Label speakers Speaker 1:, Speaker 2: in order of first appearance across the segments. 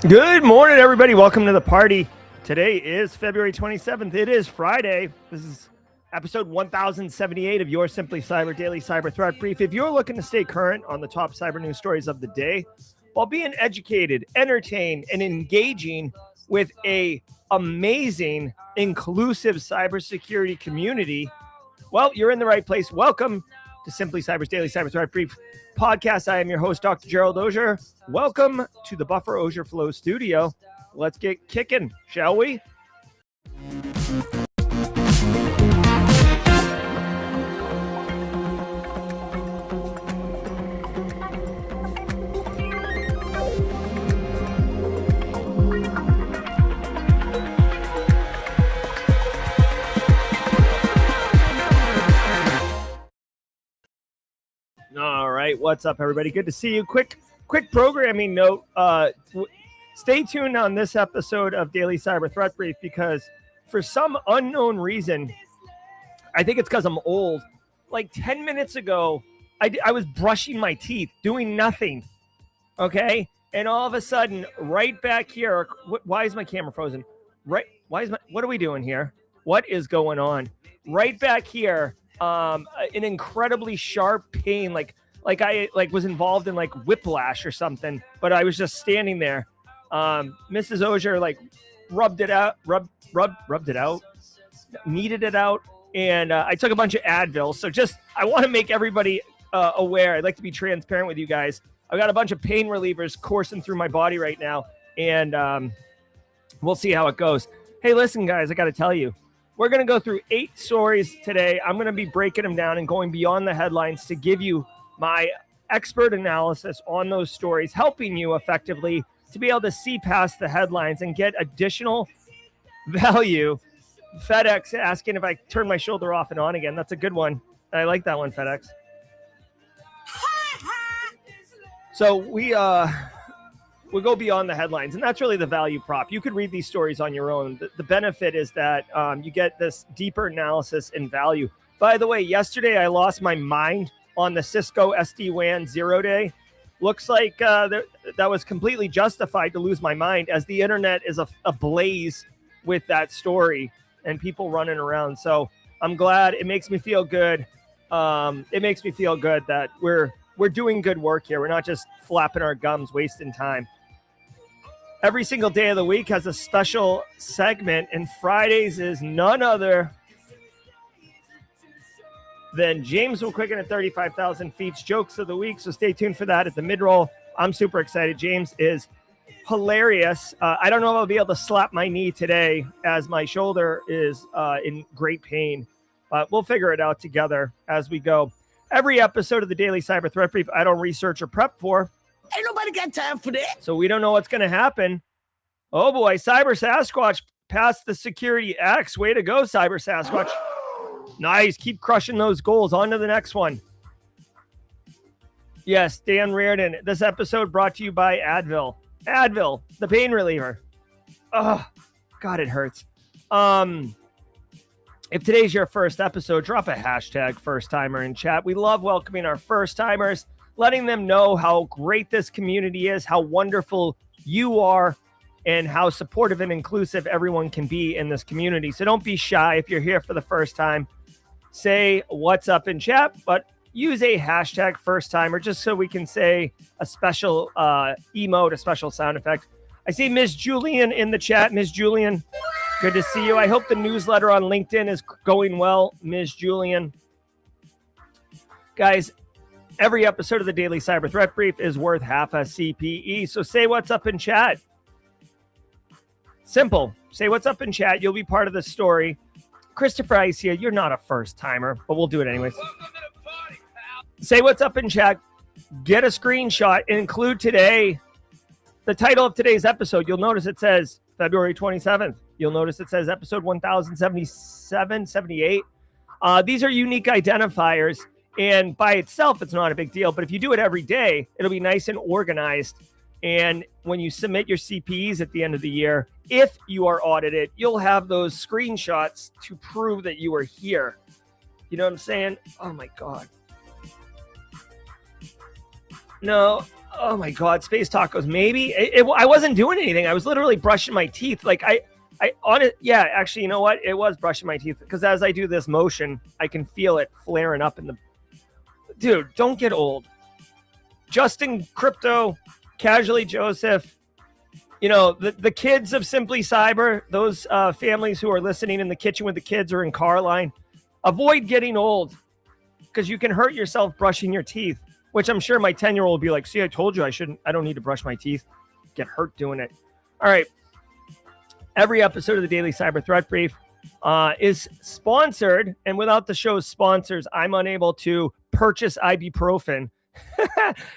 Speaker 1: Good morning, everybody. Welcome to the party. Today is February 27th. It is Friday. This is episode 1078 of your Simply Cyber Daily Cyber Threat Brief. If you're looking to stay current on the top cyber news stories of the day while being educated, entertained, and engaging with a amazing, inclusive cybersecurity community, well, you're in the right place. Welcome to Simply Cyber's Daily Cyber Threat Brief podcast. I am your host, Dr. Gerald Auger. Welcome to the Buffer Auger Flow studio. Let's get kicking, shall we? All right, what's up, everybody? Good to see you. Quick programming note. Stay tuned on this episode of Daily Cyber Threat Brief because for some unknown reason, I think it's because I'm old, like 10 minutes ago, I was brushing my teeth, doing nothing, okay? And all of a sudden, right back here, why is my camera frozen? What are we doing here? What is going on? Right back here, an incredibly sharp pain, like I was involved in like whiplash or something, but I was just standing there. Mrs. Auger rubbed it out, kneaded it out, and I took a bunch of Advil. So I want to make everybody aware. I'd like to be transparent with you guys. I've got a bunch of pain relievers coursing through my body right now, and we'll see how it goes. Hey, listen, guys, I got to tell you, we're going to go through 8 stories today. I'm going to be breaking them down and going beyond the headlines to give you my expert analysis on those stories, helping you effectively to be able to see past the headlines and get additional value. FedEx asking if I turn my shoulder off and on again. That's a good one. I like that one, FedEx. So we'll go beyond the headlines, and that's really the value prop. You could read these stories on your own. The benefit is that you get this deeper analysis and value. By the way, yesterday I lost my mind on the Cisco SD-WAN 0-day. Looks like that was completely justified to lose my mind, as the internet is ablaze with that story and people running around. So I'm glad. It makes me feel good. It makes me feel good that we're doing good work here. We're not just flapping our gums, wasting time. Every single day of the week has a special segment, and Fridays is none other than James will quicken at 35,000 feet's jokes of the week. So stay tuned for that at the mid-roll. I'm super excited. James is hilarious. I don't know if I'll be able to slap my knee today as my shoulder is in great pain, but we'll figure it out together as we go. Every episode of the Daily Cyber Threat Brief, I don't research or prep for.
Speaker 2: Ain't nobody got time for that.
Speaker 1: So we don't know what's going to happen. Oh boy, Cyber Sasquatch passed the Security X. Way to go, Cyber Sasquatch. Nice. Keep crushing those goals. On to the next one. Yes, Dan Reardon. This episode brought to you by Advil. Advil, the pain reliever. Oh, God, it hurts. If today's your first episode, drop a hashtag first timer in chat. We love welcoming our first timers, letting them know how great this community is, how wonderful you are, and how supportive and inclusive everyone can be in this community. So don't be shy if you're here for the first time. Say what's up in chat, but use a hashtag first timer just so we can say a special emote, a special sound effect. I see Ms. Julian in the chat. Ms. Julian, good to see you. I hope the newsletter on LinkedIn is going well, Ms. Julian. Guys, every episode of the Daily Cyber Threat Brief is worth half a CPE. So say what's up in chat. Simple. Say what's up in chat. You'll be part of the story. Christopher Isia, you're not a first timer, but we'll do it anyways. Say what's up in chat. Get a screenshot and include today. The title of today's episode, you'll notice it says February 27th. You'll notice it says episode 1077, 78. These are unique identifiers, and by itself, it's not a big deal. But if you do it every day, it'll be nice and organized. And when you submit your CPEs at the end of the year, if you are audited, you'll have those screenshots to prove that you were here. You know what I'm saying? Oh my God. No, Oh my God, space tacos. Maybe I wasn't doing anything. I was literally brushing my teeth. Like yeah, actually, you know what? It was brushing my teeth because as I do this motion, I can feel it flaring up in the. Dude, don't get old. Justin Crypto, Casually Joseph, you know, the kids of Simply Cyber, those families who are listening in the kitchen with the kids or in car line, avoid getting old because you can hurt yourself brushing your teeth, which I'm sure my 10-year-old will be like, see, I told you I don't need to brush my teeth. Get hurt doing it. All right. Every episode of the Daily Cyber Threat Brief is sponsored, and without the show's sponsors, I'm unable to purchase ibuprofen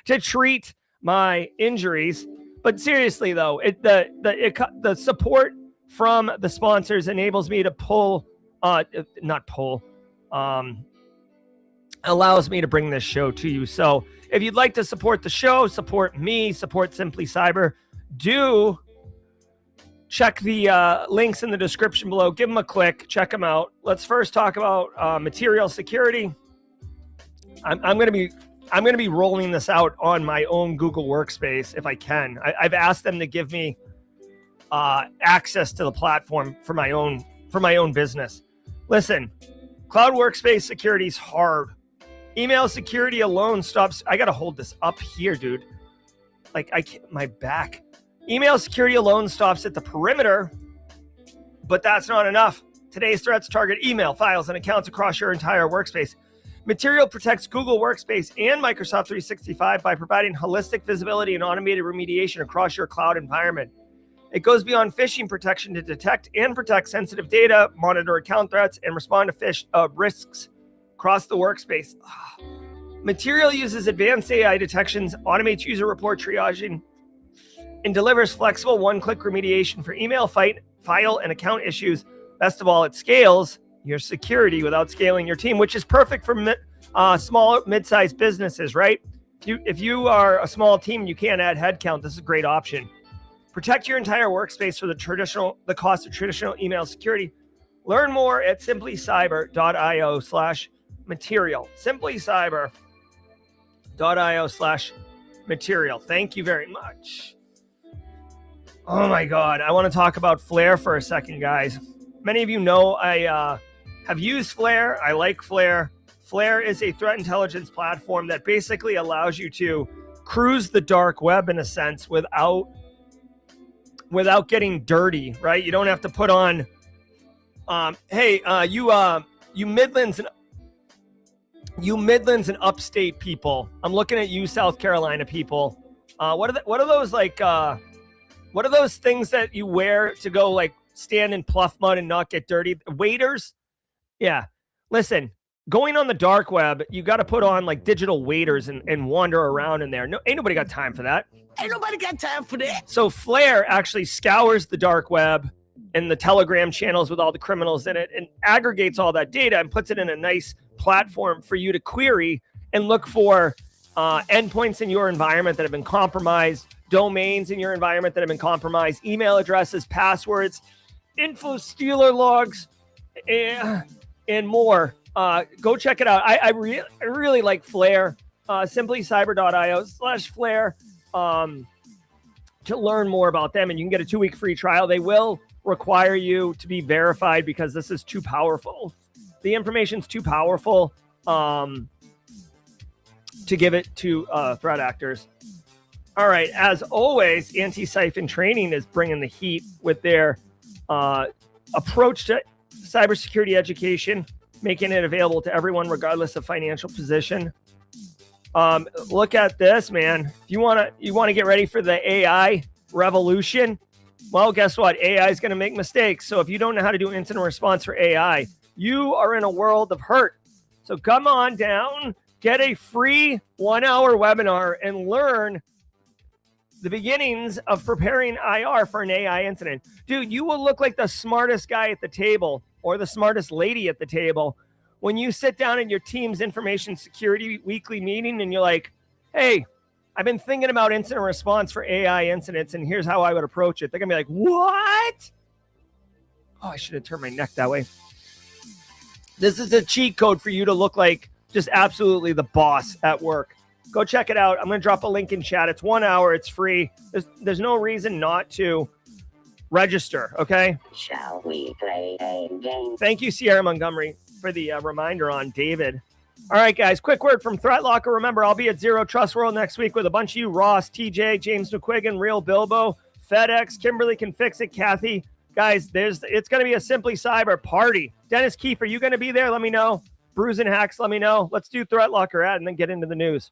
Speaker 1: to treat my injuries. But seriously, though, the support from the sponsors enables me to allows me to bring this show to you. So if you'd like to support the show, support me, support Simply Cyber, do check the links in the description below. Give them a click. Check them out. Let's first talk about material security. I'm going to be rolling this out on my own Google Workspace if I can. I've asked them to give me access to the platform for my own business. Listen, cloud workspace security is hard. Email security alone stops. I got to hold this up here, dude. Like I can't, my back. Email security alone stops at the perimeter, but that's not enough. Today's threats target email, files, and accounts across your entire workspace. Material protects Google Workspace and Microsoft 365 by providing holistic visibility and automated remediation across your cloud environment. It goes beyond phishing protection to detect and protect sensitive data, monitor account threats, and respond to risks across the workspace. Material uses advanced AI detections, automates user report triaging, and delivers flexible one-click remediation for email, file, and account issues. Best of all, it scales your security without scaling your team, which is perfect for small, mid-sized businesses, right? If you are a small team, you can't add headcount. This is a great option. Protect your entire workspace for the cost of traditional email security. Learn more at simplycyber.io/material. simplycyber.io/material. Thank you very much. Oh my God. I want to talk about Flare for a second, guys. Many of you know I have used Flare. I like Flare. Flare is a threat intelligence platform that basically allows you to cruise the dark web in a sense without getting dirty, right? You don't have to put on, you Midlands and upstate people. I'm looking at you, South Carolina people. What are those things that you wear to go like stand in pluff mud and not get dirty? Waders? Yeah. Listen, going on the dark web, you got to put on like digital waders and wander around in there. No, ain't nobody got time for that.
Speaker 2: Ain't nobody got time for that.
Speaker 1: So Flare actually scours the dark web and the Telegram channels with all the criminals in it and aggregates all that data and puts it in a nice platform for you to query and look for endpoints in your environment that have been compromised, domains in your environment that have been compromised, email addresses, passwords, info stealer logs, and more. Go check it out. I really like Flare. Simplycyber.io/Flare to learn more about them, and you can get a 2-week free trial. They will require you to be verified because this is too powerful. The information's too powerful to give it to threat actors. All right, as always, Anti-Siphon Training is bringing the heat with their approach to cybersecurity education, making it available to everyone regardless of financial position. Look at this, man. If you want to get ready for the AI revolution, well, guess what? AI is going to make mistakes. So if you don't know how to do incident response for AI, you are in a world of hurt. So come on down, get a free 1-hour webinar and learn the beginnings of preparing IR for an AI incident. Dude, you will look like the smartest guy at the table or the smartest lady at the table when you sit down in your team's information security weekly meeting and you're like, hey, I've been thinking about incident response for AI incidents and here's how I would approach it. They're going to be like, what? Oh, I should have turned my neck that way. This is a cheat code for you to look like just absolutely the boss at work. Go check it out. I'm going to drop a link in chat. It's 1 hour. It's free. There's no reason not to register, okay?
Speaker 3: Shall we play a game?
Speaker 1: Thank you, Sierra Montgomery, for the reminder on David. All right, guys, quick word from Threat Locker. Remember, I'll be at Zero Trust World next week with a bunch of you, Ross, TJ, James McQuiggan, Real Bilbo, FedEx, Kimberly Can Fix It, Kathy. Guys, it's going to be a Simply Cyber party. Dennis Keefe, are you going to be there? Let me know. Brews and Hacks, let me know. Let's do Threat Locker ad and then get into the news.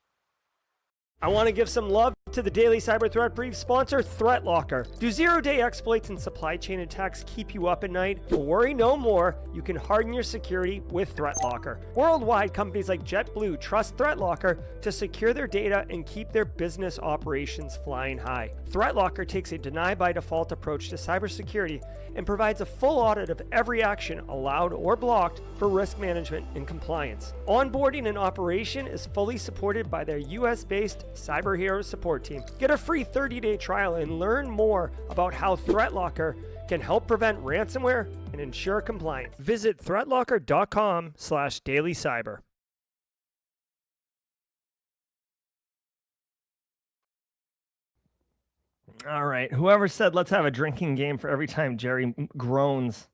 Speaker 1: I want to give some love to the Daily Cyber Threat Brief sponsor, Threat Locker. Do zero-day exploits and supply chain attacks keep you up at night? Well, worry no more. You can harden your security with Threat Locker. Worldwide, companies like JetBlue trust Threat Locker to secure their data and keep their business operations flying high. Threat Locker takes a deny-by-default approach to cybersecurity and provides a full audit of every action allowed or blocked for risk management and compliance. Onboarding and operation is fully supported by their US-based Cyber Heroes support team. Get a free 30-day trial and learn more about how Threat Locker can help prevent ransomware and ensure compliance. Visit threatlocker.com/dailycyber. All right. Whoever said let's have a drinking game for every time Jerry groans.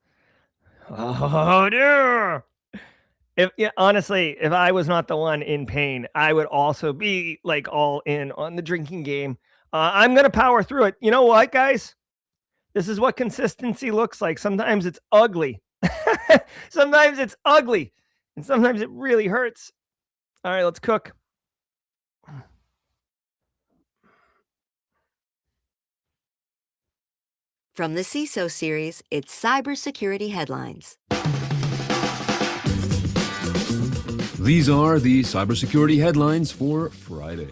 Speaker 1: Oh, dear. Honestly, if I was not the one in pain, I would also be like all in on the drinking game. I'm going to power through it. You know what, guys? This is what consistency looks like. Sometimes it's ugly. Sometimes it's ugly. And sometimes it really hurts. All right, let's cook.
Speaker 4: From the CISO series, it's cybersecurity headlines.
Speaker 5: These are the cybersecurity headlines for Friday,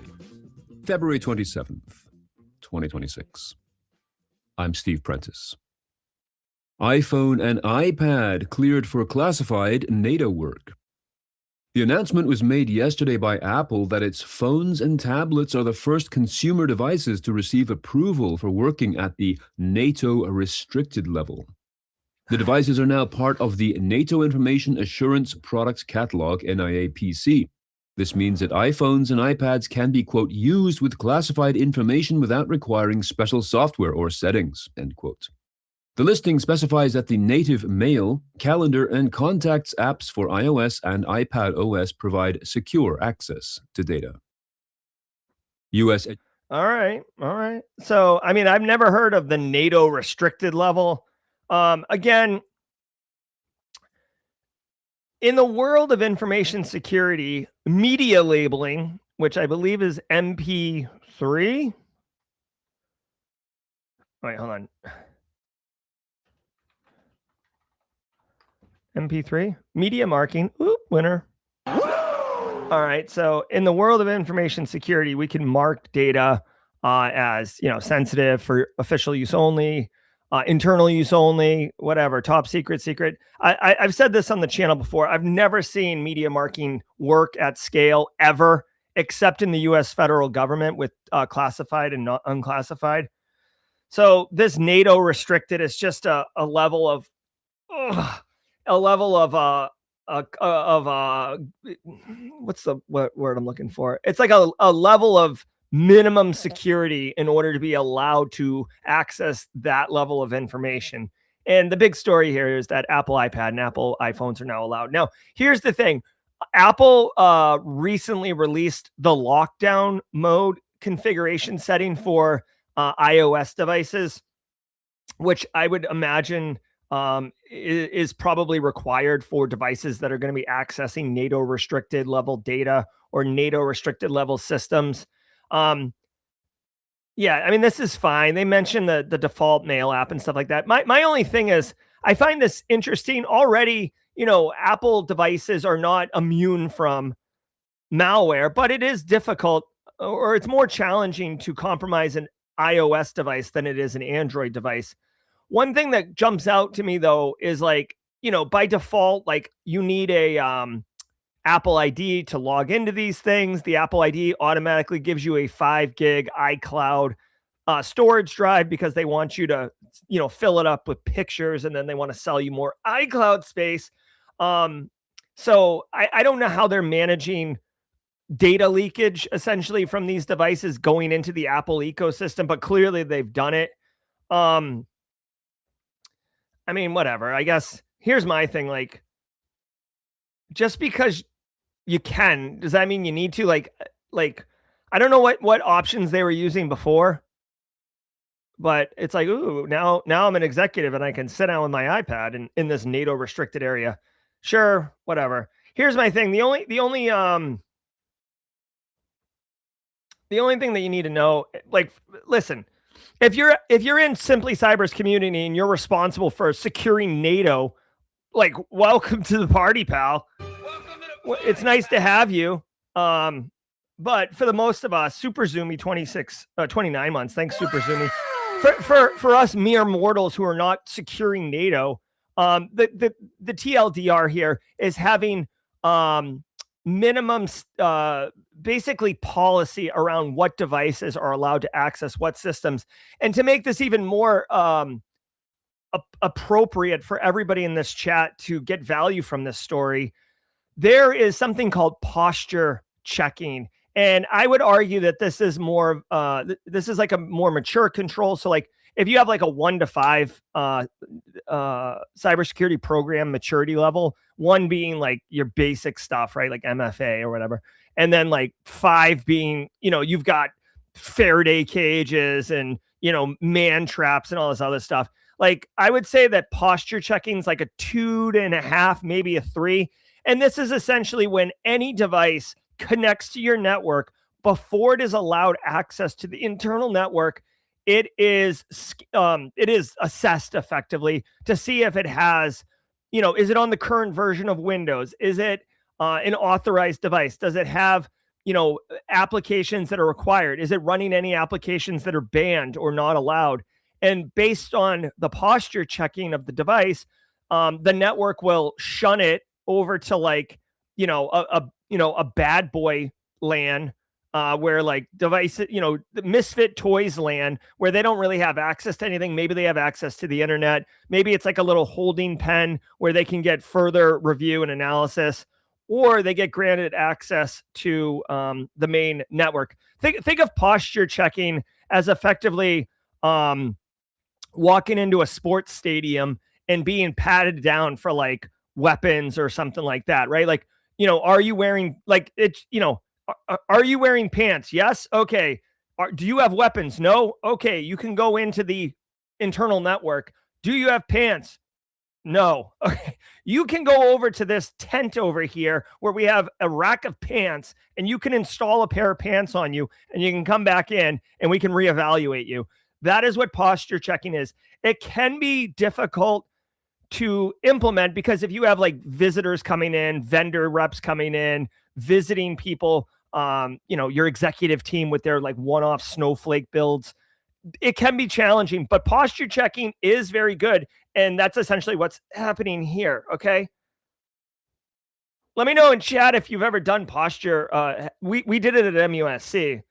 Speaker 5: February 27th, 2026. I'm Steve Prentice. iPhone and iPad cleared for classified NATO work. The announcement was made yesterday by Apple that its phones and tablets are the first consumer devices to receive approval for working at the NATO restricted level. The devices are now part of the NATO Information Assurance Products Catalog, NIAPC. This means that iPhones and iPads can be, quote, used with classified information without requiring special software or settings, end quote. The listing specifies that the native Mail, Calendar, and Contacts apps for iOS and iPad OS provide secure access to data. US.
Speaker 1: All right. So, I mean, I've never heard of the NATO restricted level. Again, in the world of information security, media labeling, which I believe is MP3. Wait, hold on. MP3, media marking, winner. All right. So in the world of information security, we can mark data as, sensitive for official use only, internal use only, whatever, top secret. I've said this on the channel before. I've never seen media marking work at scale ever, except in the US federal government with classified and not unclassified. So this NATO restricted is just a level of, what's the word I'm looking for? It's like a level of minimum security in order to be allowed to access that level of information. And the big story here is that Apple iPad and Apple iPhones are now allowed. Now, here's the thing. Apple recently released the lockdown mode configuration setting for iOS devices, which I would imagine is probably required for devices that are going to be accessing NATO restricted level data or NATO restricted level systems. Yeah, I mean, this is fine. They mentioned the default Mail app and stuff like that. My only thing is, I find this interesting already. Apple devices are not immune from malware, but it is difficult, or it's more challenging to compromise an iOS device than it is an Android device. One thing that jumps out to me, though, is like, by default, like you need a Apple ID to log into these things. The Apple ID automatically gives you a 5 gig iCloud storage drive because they want you to, fill it up with pictures, and then they want to sell you more iCloud space. So I don't know how they're managing data leakage essentially from these devices going into the Apple ecosystem, but clearly they've done it. I mean, whatever. I guess here's my thing. Like, just because you can, does that mean you need to? Like, I don't know what options they were using before, but it's like, ooh, now I'm an executive and I can sit down with my iPad in this NATO restricted area. Sure, whatever. Here's my thing. The only thing that you need to know, like, listen, if you're in Simply Cyber's community and you're responsible for securing NATO, like, welcome to the party, pal. It's nice to have you. But for the most of us, Super Zoomy 29 months. Thanks, Super Zoomy. For us mere mortals who are not securing NATO, the TLDR here is having minimum basically policy around what devices are allowed to access what systems. And to make this even more appropriate for everybody in this chat to get value from this story, there is something called posture checking. And I would argue that this is more, this is like a more mature control. So like if you have like a 1 to 5 cybersecurity program maturity level, 1 being like your basic stuff, right? Like MFA or whatever. And then like 5 being, you've got Faraday cages and, man traps and all this other stuff. Like I would say that posture checking is like a 2.5, maybe a 3. And this is essentially when any device connects to your network before it is allowed access to the internal network, it is assessed effectively to see if it has, is it on the current version of Windows? Is it an authorized device? Does it have, applications that are required? Is it running any applications that are banned or not allowed? And based on the posture checking of the device, the network will shun it over to like, a bad boy LAN, where like devices, the misfit toys LAN, where they don't really have access to anything. Maybe they have access to the internet. Maybe it's like a little holding pen where they can get further review and analysis, or they get granted access to the main network. Think of posture checking as effectively walking into a sports stadium and being patted down for like weapons or something like that, right? Like, are you wearing like it's, are you wearing pants? Yes. Okay. Do you have weapons? No. Okay. You can go into the internal network. Do you have pants? No. Okay. You can go over to this tent over here where we have a rack of pants and you can install a pair of pants on you and you can come back in and we can reevaluate you. That is what posture checking is. It can be difficult to implement because if you have like visitors coming in, vendor reps coming in, visiting people, your executive team with their like one-off snowflake builds, it can be challenging, but posture checking is very good. And that's essentially what's happening here. Okay. Let me know in chat if you've ever done posture. We did it at MUSC.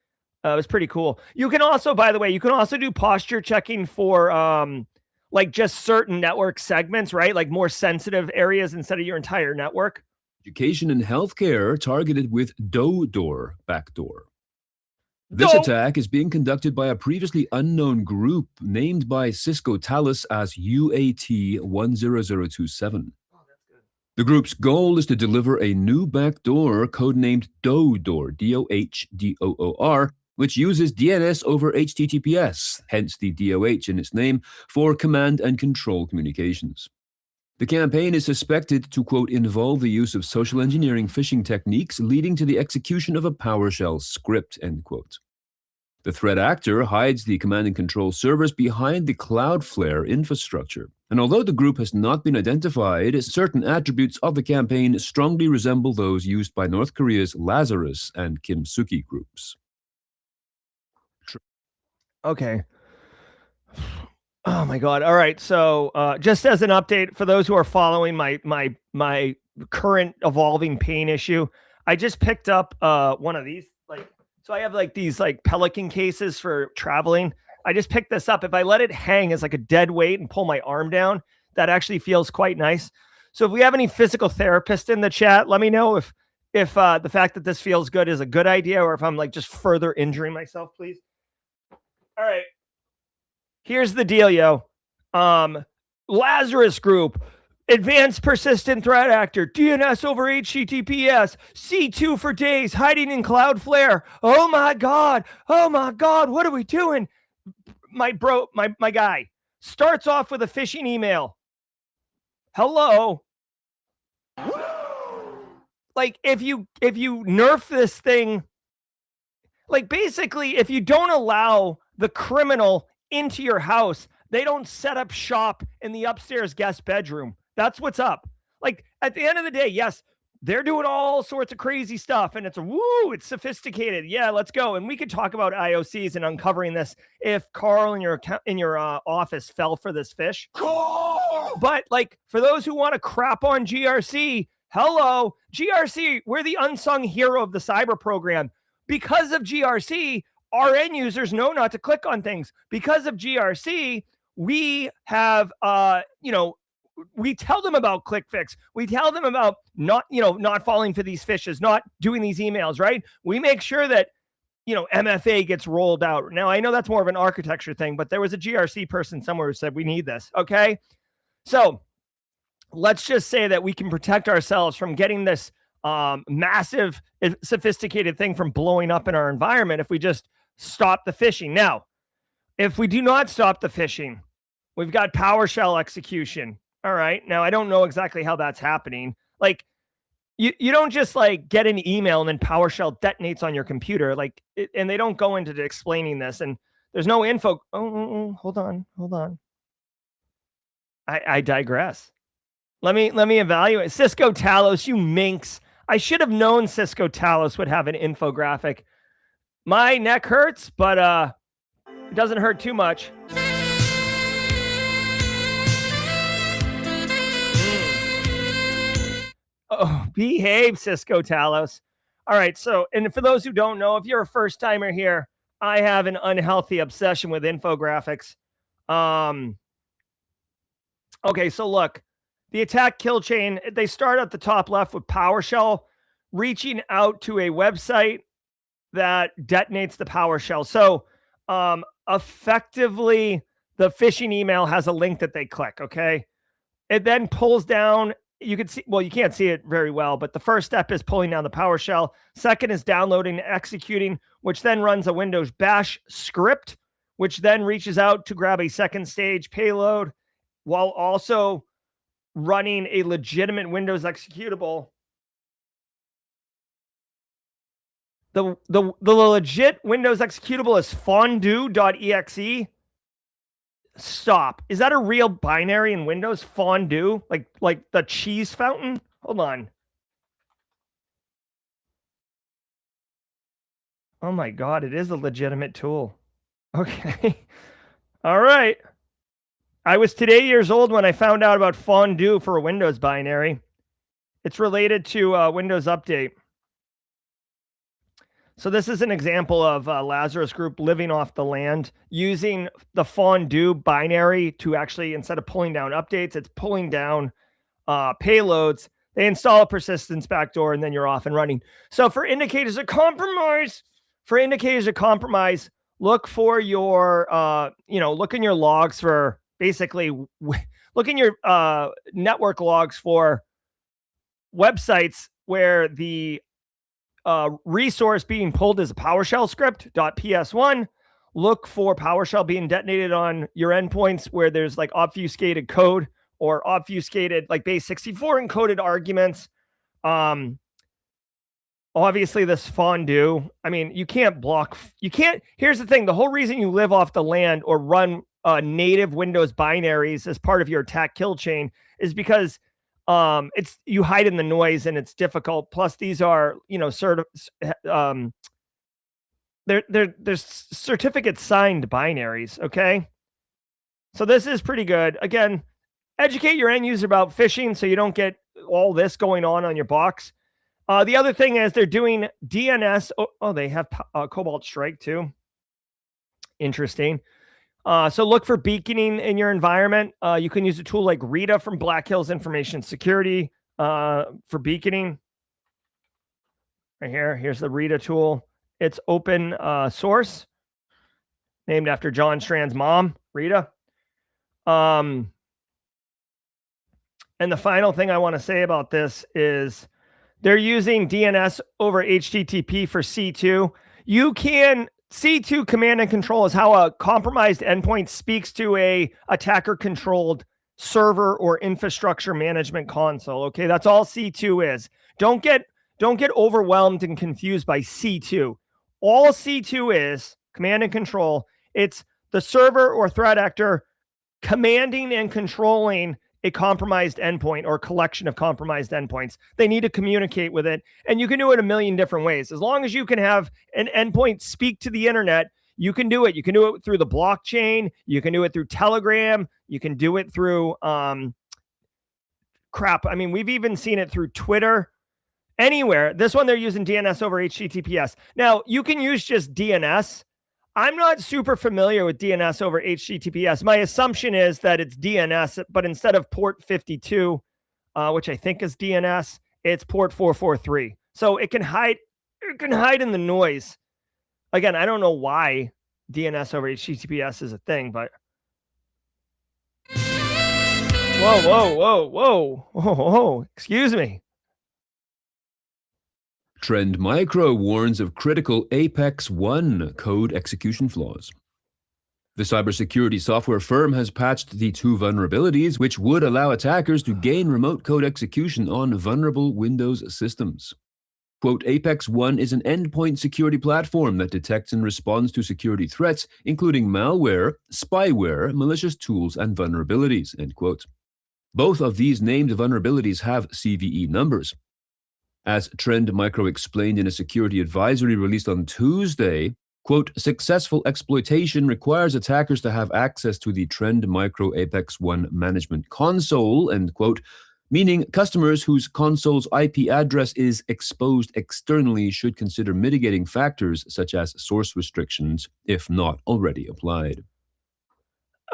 Speaker 1: It was pretty cool. You can also, by the way, do posture checking for like just certain network segments, right? Like more sensitive areas instead of your entire network.
Speaker 5: Education and healthcare targeted with backdoor. This attack is being conducted by a previously unknown group named by Cisco Talos as UAT10027. The group's goal is to deliver a new backdoor codenamed DOOR, DOHDOOR, which uses DNS over HTTPS, hence the DOH in its name, for command and control communications. The campaign is suspected to, quote, involve the use of social engineering phishing techniques leading to the execution of a PowerShell script, end quote. The threat actor hides the command and control servers behind the Cloudflare infrastructure. And although the group has not been identified, certain attributes of the campaign strongly resemble those used by North Korea's Lazarus and Kimsuki groups.
Speaker 1: Okay. Oh my God. All right. So just as an update for those who are following my current evolving pain issue, I just picked up one of these. So I have like these like Pelican cases for traveling. I just picked this up. If I let it hang as like a dead weight and pull my arm down, that actually feels quite nice. So if we have any physical therapists in the chat, let me know if if the fact that this feels good is a good idea or if I'm like just further injuring myself, please. All right. Here's the deal, yo. Lazarus Group, advanced persistent threat actor, DNS over HTTPS, C2 for days, hiding in Cloudflare. Oh my God. What are we doing? My guy starts off with a phishing email. Hello. Like if you nerf this thing, like basically if you don't allow the criminal into your house, they don't set up shop in the upstairs guest bedroom. That's what's up. Like at the end of the day, yes, they're doing all sorts of crazy stuff and it's sophisticated. Yeah, let's go. And we could talk about IOCs and uncovering this if Carl in your office fell for this fish. But like for those who want to crap on GRC, hello, GRC, we're the unsung hero of the cyber program. Because of GRC, our end users know not to click on things. Because of GRC, we have, we tell them about ClickFix. We tell them about not falling for these fishes, not doing these emails, right? We make sure that, MFA gets rolled out. Now, I know that's more of an architecture thing, but there was a GRC person somewhere who said we need this, okay? So let's just say that we can protect ourselves from getting this massive, sophisticated thing from blowing up in our environment if we just stop the phishing. Now, if we do not stop the phishing, we've got PowerShell execution. All right. Now, I don't know exactly how that's happening. Like, you don't just like get an email and then PowerShell detonates on your computer. Like, and they don't go into explaining this. And there's no info. Hold on. I digress. Let me evaluate. Cisco Talos, you minx. I should have known Cisco Talos would have an infographic. My neck hurts, but it doesn't hurt too much. Oh, behave, Cisco Talos. All right, so, and for those who don't know, if you're a first timer here, I have an unhealthy obsession with infographics. Okay, so look, the attack kill chain, they start at the top left with PowerShell reaching out to a website that detonates the PowerShell. So effectively, the phishing email has a link that they click, okay? It then pulls down, you can see, well, you can't see it very well, but the first step is pulling down the PowerShell. Second is downloading and executing, which then runs a Windows bash script, which then reaches out to grab a second stage payload while also running a legitimate Windows executable. The legit Windows executable is fondue.exe. Stop. Is that a real binary in Windows? Fondue? Like the cheese fountain? Hold on. Oh my God, it is a legitimate tool. Okay. All right. I was today years old when I found out about fondue for a Windows binary. It's related to Windows Update. So this is an example of Lazarus Group living off the land, using the fondue binary to actually, instead of pulling down updates, it's pulling down payloads. They install a persistence backdoor, and then you're off and running. So for indicators of compromise, look for your, look in your logs for basically, look in your network logs for websites where the resource being pulled is a PowerShell script .ps1. Look for PowerShell being detonated on your endpoints where there's like obfuscated code or obfuscated like base 64 encoded arguments. Obviously this fondue, I mean, here's the thing. The whole reason you live off the land or run native Windows binaries as part of your attack kill chain is because it's you hide in the noise and it's difficult. Plus these are, they're certificate signed binaries. Okay. So this is pretty good. Again, educate your end user about phishing so you don't get all this going on your box. The other thing is they're doing DNS. Oh, they have Cobalt Strike too. Interesting. So look for beaconing in your environment. You can use a tool like Rita from Black Hills Information Security for beaconing. right here. Here's the Rita tool. It's open source, named after John Strand's mom, Rita. And the final thing I want to say about this is they're using DNS over HTTP for C2. You can C2 command and control is how a compromised endpoint speaks to a attacker controlled server or infrastructure management console. Okay, that's all C2 is. Don't get overwhelmed and confused by C2. All C2 is command and control. It's the server or threat actor commanding and controlling a compromised endpoint or collection of compromised endpoints. They need to communicate with it. And you can do it a million different ways. As long as you can have an endpoint speak to the internet, you can do it. You can do it through the blockchain. You can do it through Telegram. You can do it through crap. I mean, we've even seen it through Twitter. Anywhere. This one, they're using DNS over HTTPS. Now, you can use just DNS. I'm not super familiar with DNS over HTTPS. My assumption is that it's DNS, but instead of port 52, which I think is DNS, it's port 443. So it can hide in the noise. Again, I don't know why DNS over HTTPS is a thing, but whoa, excuse me.
Speaker 5: Trend Micro warns of critical Apex One code execution flaws. The cybersecurity software firm has patched the 2 vulnerabilities which would allow attackers to gain remote code execution on vulnerable Windows systems. Quote, Apex One is an endpoint security platform that detects and responds to security threats, including malware, spyware, malicious tools, and vulnerabilities, end quote. Both of these named vulnerabilities have CVE numbers. As Trend Micro explained in a security advisory released on Tuesday, quote, successful exploitation requires attackers to have access to the Trend Micro Apex One management console, end quote, meaning customers whose console's IP address is exposed externally should consider mitigating factors such as source restrictions, if not already applied.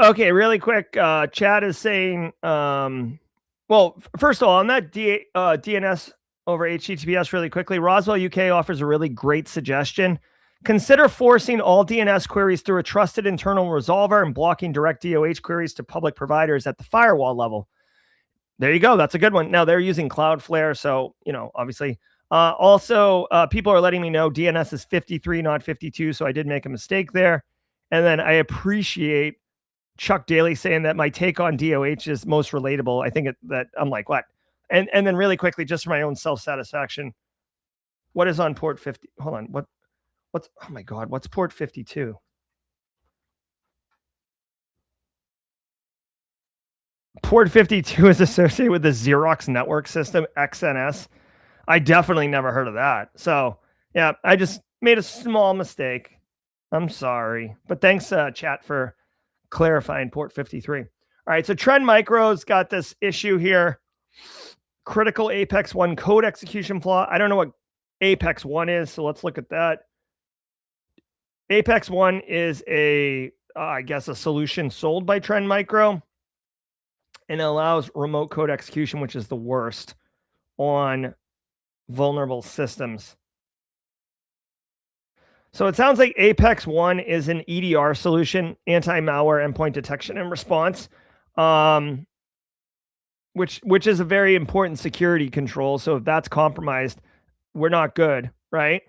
Speaker 1: Okay, really quick. Chad is saying, well, first of all, on that DNS over HTTPS really quickly, Roswell UK offers a really great suggestion. Consider forcing all DNS queries through a trusted internal resolver and blocking direct DOH queries to public providers at the firewall level. There you go. That's a good one. Now, they're using Cloudflare, so, obviously. Also, people are letting me know DNS is 53, not 52, so I did make a mistake there. And then I appreciate Chuck Daly saying that my take on DOH is most relatable. I think that I'm like, what? And then really quickly, just for my own self-satisfaction, what is on port 50? Hold on. What's, oh my God, what's port 52? Port 52 is associated with the Xerox network system, XNS. I definitely never heard of that. So yeah, I just made a small mistake. I'm sorry, but thanks chat for clarifying port 53. All right. So Trend Micro's got this issue here. Critical Apex One code execution flaw. I don't know what Apex One is, so let's look at that. Apex One is I guess a solution sold by Trend Micro, and it allows remote code execution, which is the worst on vulnerable systems. So it sounds like Apex One is an EDR solution, anti-malware endpoint detection and response. Which is a very important security control. So if that's compromised, we're not good, right?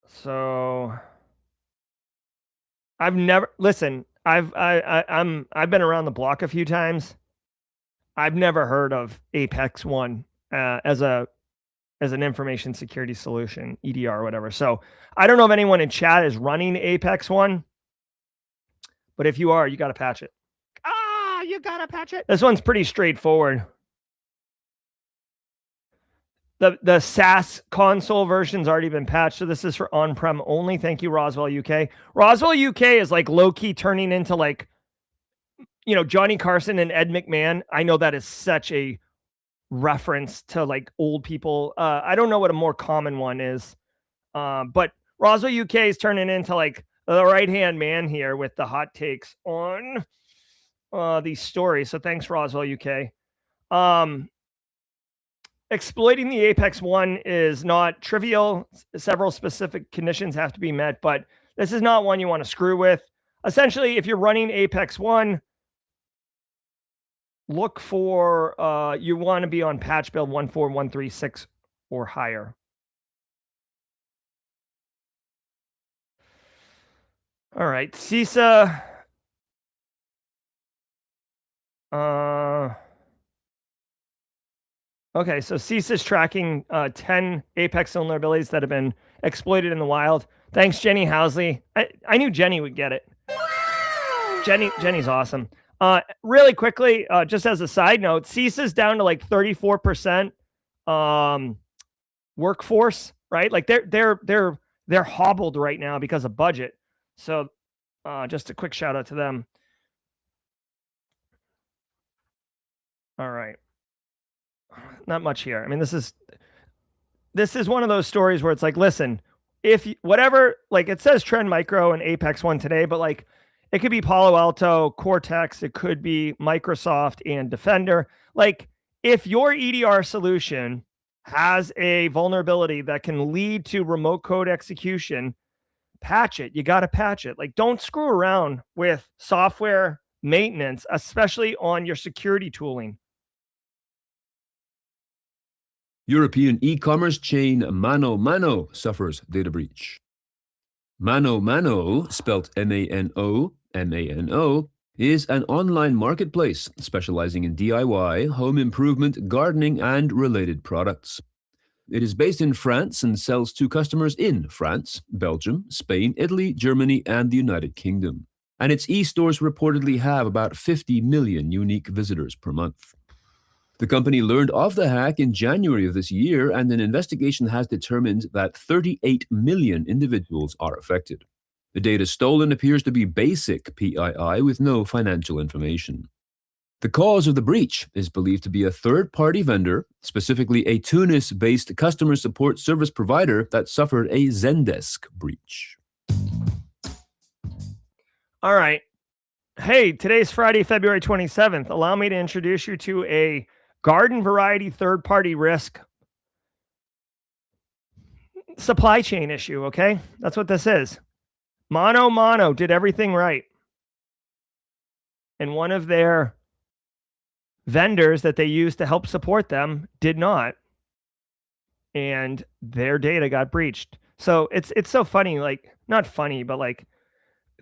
Speaker 1: So I've never been around the block a few times. I've never heard of Apex One as an information security solution, EDR or whatever. So I don't know if anyone in chat is running Apex One, but if you are, you got to patch it. You got to patch it. This one's pretty straightforward. The SaaS console version's already been patched, so this is for on-prem only. Thank you, Roswell UK. Roswell UK is like low-key turning into like, Johnny Carson and Ed McMahon. I know that is such a reference to like old people. I don't know what a more common one is, but Roswell UK is turning into like the right-hand man here with the hot takes on these stories. So thanks, Roswell UK. Exploiting the Apex One is not trivial. Several specific conditions have to be met, but this is not one you want to screw with. Essentially, if you're running Apex One, look for, you want to be on patch build 14136 or higher. All right, CISA. Okay, so CISA is tracking 10 Apex vulnerabilities that have been exploited in the wild. Thanks, Jenny Housley. I knew Jenny would get it. Jenny's awesome. Really quickly, just as a side note, CISA is down to like 34% workforce, right? Like they're hobbled right now because of budget. So just a quick shout out to them. All right. Not much here. I mean, this is one of those stories where it's like, listen, if whatever, like it says Trend Micro and Apex One today, but like it could be Palo Alto, Cortex, it could be Microsoft and Defender. Like if your EDR solution has a vulnerability that can lead to remote code execution, patch it. You got to patch it. Like don't screw around with software maintenance, especially on your security tooling.
Speaker 5: European e-commerce chain ManoMano suffers data breach. ManoMano, spelt M-A-N-O, is an online marketplace specializing in DIY, home improvement, gardening, and related products. It is based in France and sells to customers in France, Belgium, Spain, Italy, Germany, and the United Kingdom. And its e-stores reportedly have about 50 million unique visitors per month. The company learned of the hack in January of this year, and an investigation has determined that 38 million individuals are affected. The data stolen appears to be basic PII with no financial information. The cause of the breach is believed to be a third-party vendor, specifically a Tunis-based customer support service provider that suffered a Zendesk breach.
Speaker 1: All right. Hey, today's Friday, February 27th. Allow me to introduce you to a garden variety third-party risk supply chain issue, okay? That's what this is. ManoMano did everything right. And one of their vendors that they used to help support them did not. And their data got breached. So it's so funny, like, not funny, but like,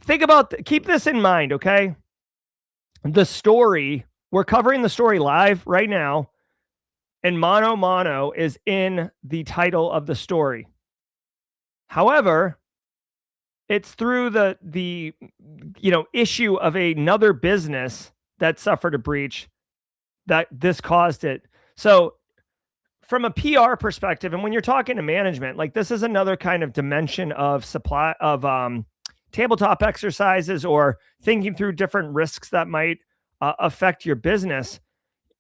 Speaker 1: think about, keep this in mind, okay? The story, we're covering the story live right now, and ManoMano is in the title of the story. However, it's through the issue of another business that suffered a breach that this caused it. So from a PR perspective, and when you're talking to management, like this is another kind of dimension of supply of tabletop exercises or thinking through different risks that might affect your business.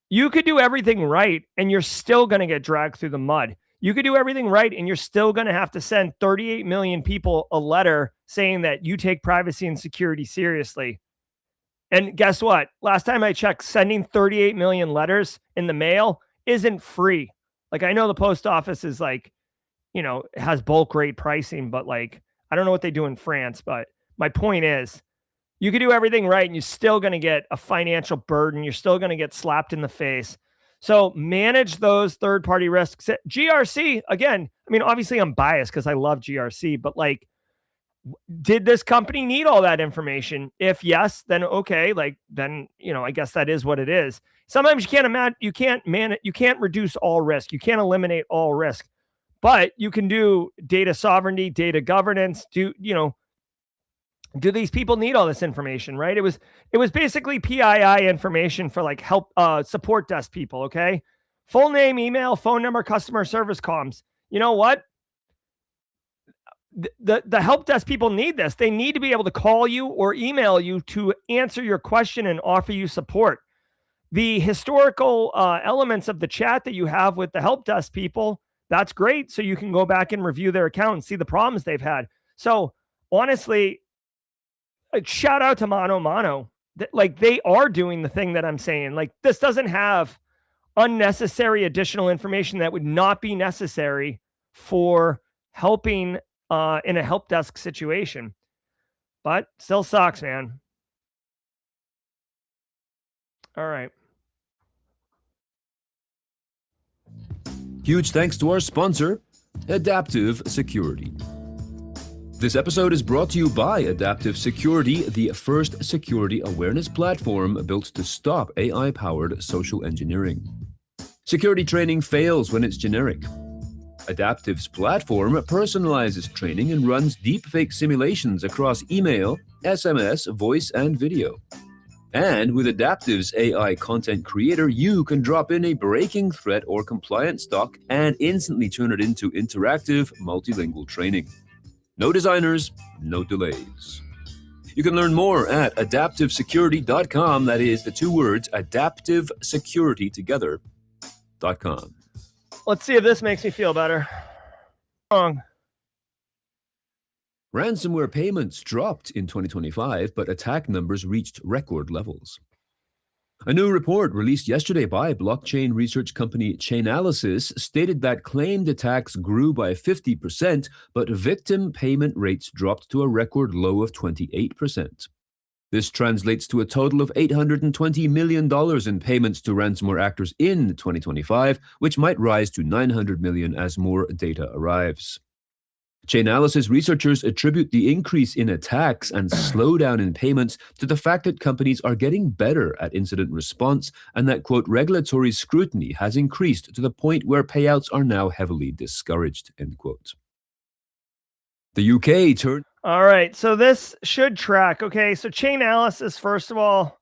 Speaker 1: You could do everything right and you're still going to get dragged through the mud. You could do everything right and you're still going to have to send 38 million people a letter saying that you take privacy and security seriously. And guess what? Last time I checked, sending 38 million letters in the mail isn't free. Like I know the post office is like, has bulk rate pricing, but like, I don't know what they do in France, but my point is you could do everything right and you're still going to get a financial burden. You're still going to get slapped in the face. So manage those third-party risks. GRC, again, I mean, obviously I'm biased because I love GRC, but like, did this company need all that information? If yes, then okay, like then, I guess that is what it is. Sometimes you can't reduce all risk. You can't eliminate all risk, but you can do data sovereignty, data governance, do these people need all this information, right? It was basically PII information for like help support desk people, okay? Full name, email, phone number, customer service comms. You know what? The help desk people need this. They need to be able to call you or email you to answer your question and offer you support. The historical elements of the chat that you have with the help desk people, that's great. So you can go back and review their account and see the problems they've had. So honestly, shout out to ManoMano. like they are doing the thing that I'm saying. Like this doesn't have unnecessary additional information that would not be necessary for helping in a help desk situation. But still sucks, man. All right.
Speaker 5: Huge thanks to our sponsor, Adaptive Security. This episode is brought to you by Adaptive Security, the first security awareness platform built to stop AI-powered social engineering. Security training fails when it's generic. Adaptive's platform personalizes training and runs deepfake simulations across email, SMS, voice, and video. And with Adaptive's AI content creator, you can drop in a breaking threat or compliance stock and instantly turn it into interactive, multilingual training. No designers, no delays. You can learn more at adaptivesecurity.com. That is the two words, adaptivesecuritytogether.com.
Speaker 1: Let's see if this makes me feel better. Wrong.
Speaker 5: Ransomware payments dropped in 2025, but attack numbers reached record levels. A new report released yesterday by blockchain research company Chainalysis stated that claimed attacks grew by 50%, but victim payment rates dropped to a record low of 28%. This translates to a total of $820 million in payments to ransomware actors in 2025, which might rise to $900 million as more data arrives. Chainalysis researchers attribute the increase in attacks and slowdown in payments to the fact that companies are getting better at incident response and that, quote, regulatory scrutiny has increased to the point where payouts are now heavily discouraged, end quote. The UK turned...
Speaker 1: All right, so this should track. Okay, so Chainalysis, first of all,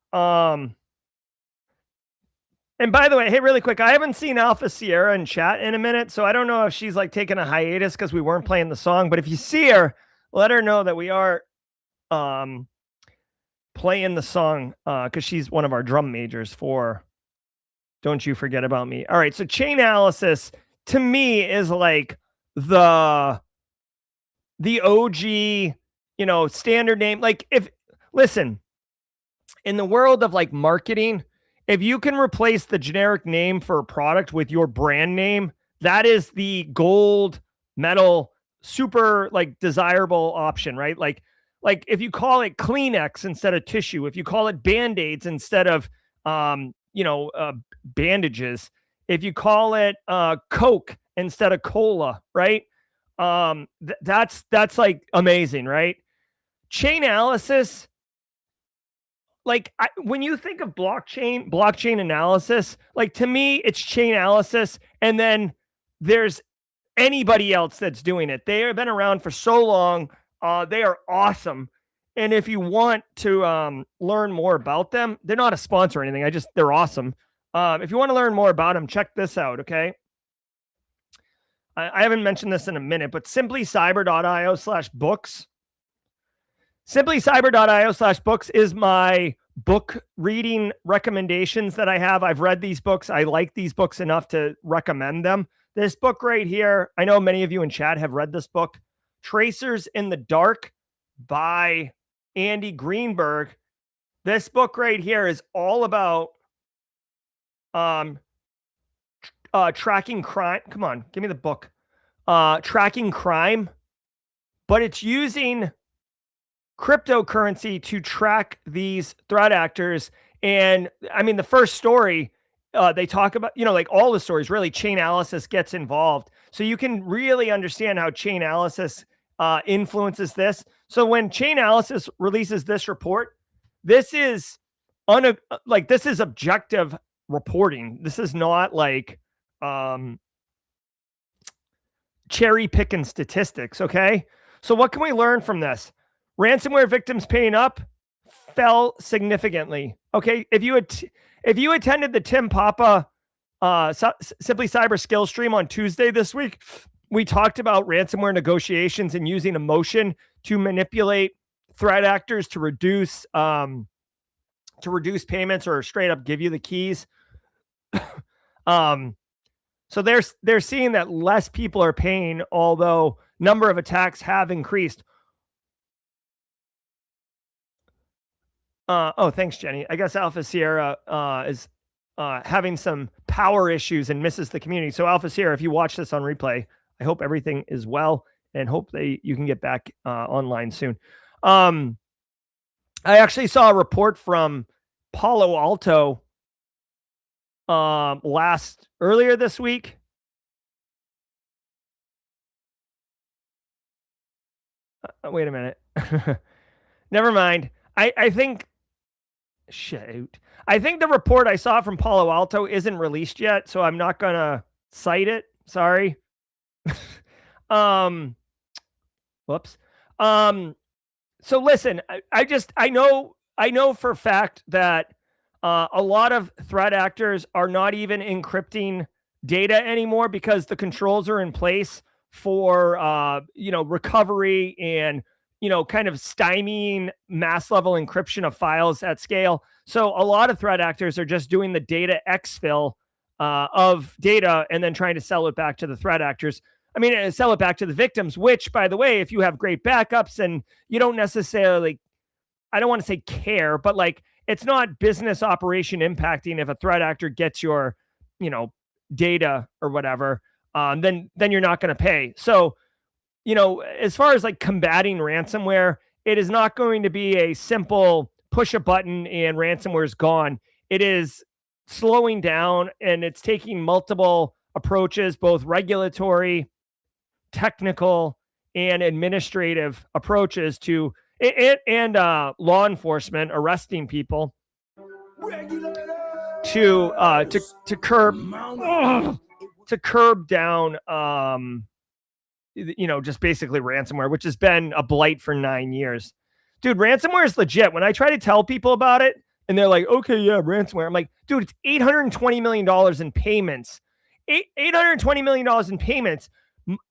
Speaker 1: and by the way, hey, really quick, I haven't seen Alpha Sierra in chat in a minute, so I don't know if she's like taking a hiatus because we weren't playing the song. But if you see her, let her know that we are playing the song because she's one of our drum majors for Don't You Forget About Me. All right, so Chainalysis to me is like the OG, standard name. Like listen, in the world of like marketing, if you can replace the generic name for a product with your brand name, that is the gold medal, super like desirable option, right? Like if you call it Kleenex instead of tissue, if you call it Band-Aids instead of, bandages, if you call it Coke instead of cola, right? That's like amazing, right? Chainalysis. Like when you think of blockchain analysis, like to me, it's Chainalysis, and then there's anybody else that's doing it. They have been around for so long. They are awesome. And if you want to learn more about them, they're not a sponsor or anything. They're awesome. If you want to learn more about them, check this out, okay? I haven't mentioned this in a minute, but simplycyber.io/books. Simplycyber.io/books is my book reading recommendations that I have. I've read these books. I like these books enough to recommend them. This book right here, I know many of you in chat have read this book, Tracers in the Dark by Andy Greenberg. This book right here is all about tracking crime. Come on, give me the book. Tracking crime, but it's using cryptocurrency to track these threat actors. And I mean, the first story, they talk about, like all the stories, really, Chainalysis gets involved. So you can really understand how Chainalysis influences this. So when Chainalysis releases this report, this is this is objective reporting. This is not like cherry picking statistics. Okay. So what can we learn from this? Ransomware victims paying up fell significantly. Okay, if you attended the Tim Papa Simply Cyber Skill Stream on Tuesday this week, we talked about ransomware negotiations and using emotion to manipulate threat actors to reduce payments or straight up give you the keys. So they're seeing that less people are paying, although number of attacks have increased. Thanks, Jenny. I guess Alpha Sierra is having some power issues and misses the community. So Alpha Sierra, if you watch this on replay, I hope everything is well and hope you can get back online soon. I actually saw a report from Palo Alto earlier this week. Wait a minute. Never mind. I think the report I saw from Palo Alto isn't released yet, so I'm not gonna cite it. Sorry. Whoops. So listen, I know for a fact that a lot of threat actors are not even encrypting data anymore because the controls are in place for recovery and kind of stymieing mass level encryption of files at scale. So a lot of threat actors are just doing the data exfil of data and then trying to sell it back to the threat actors. I mean, sell it back to the victims, which, by the way, if you have great backups and you don't necessarily, I don't want to say care, but like it's not business operation impacting if a threat actor gets your, data or whatever, then you're not going to pay. So, as far as like combating ransomware, it is not going to be a simple push a button and ransomware is gone. It is slowing down and it's taking multiple approaches, both regulatory, technical, and administrative approaches to it, and law enforcement arresting people to curb down just basically ransomware, which has been a blight for 9 years. Dude, ransomware is legit. When I try to tell people about it and they're like, okay, yeah, ransomware. I'm like, dude, it's $820 million in payments. $820 million in payments.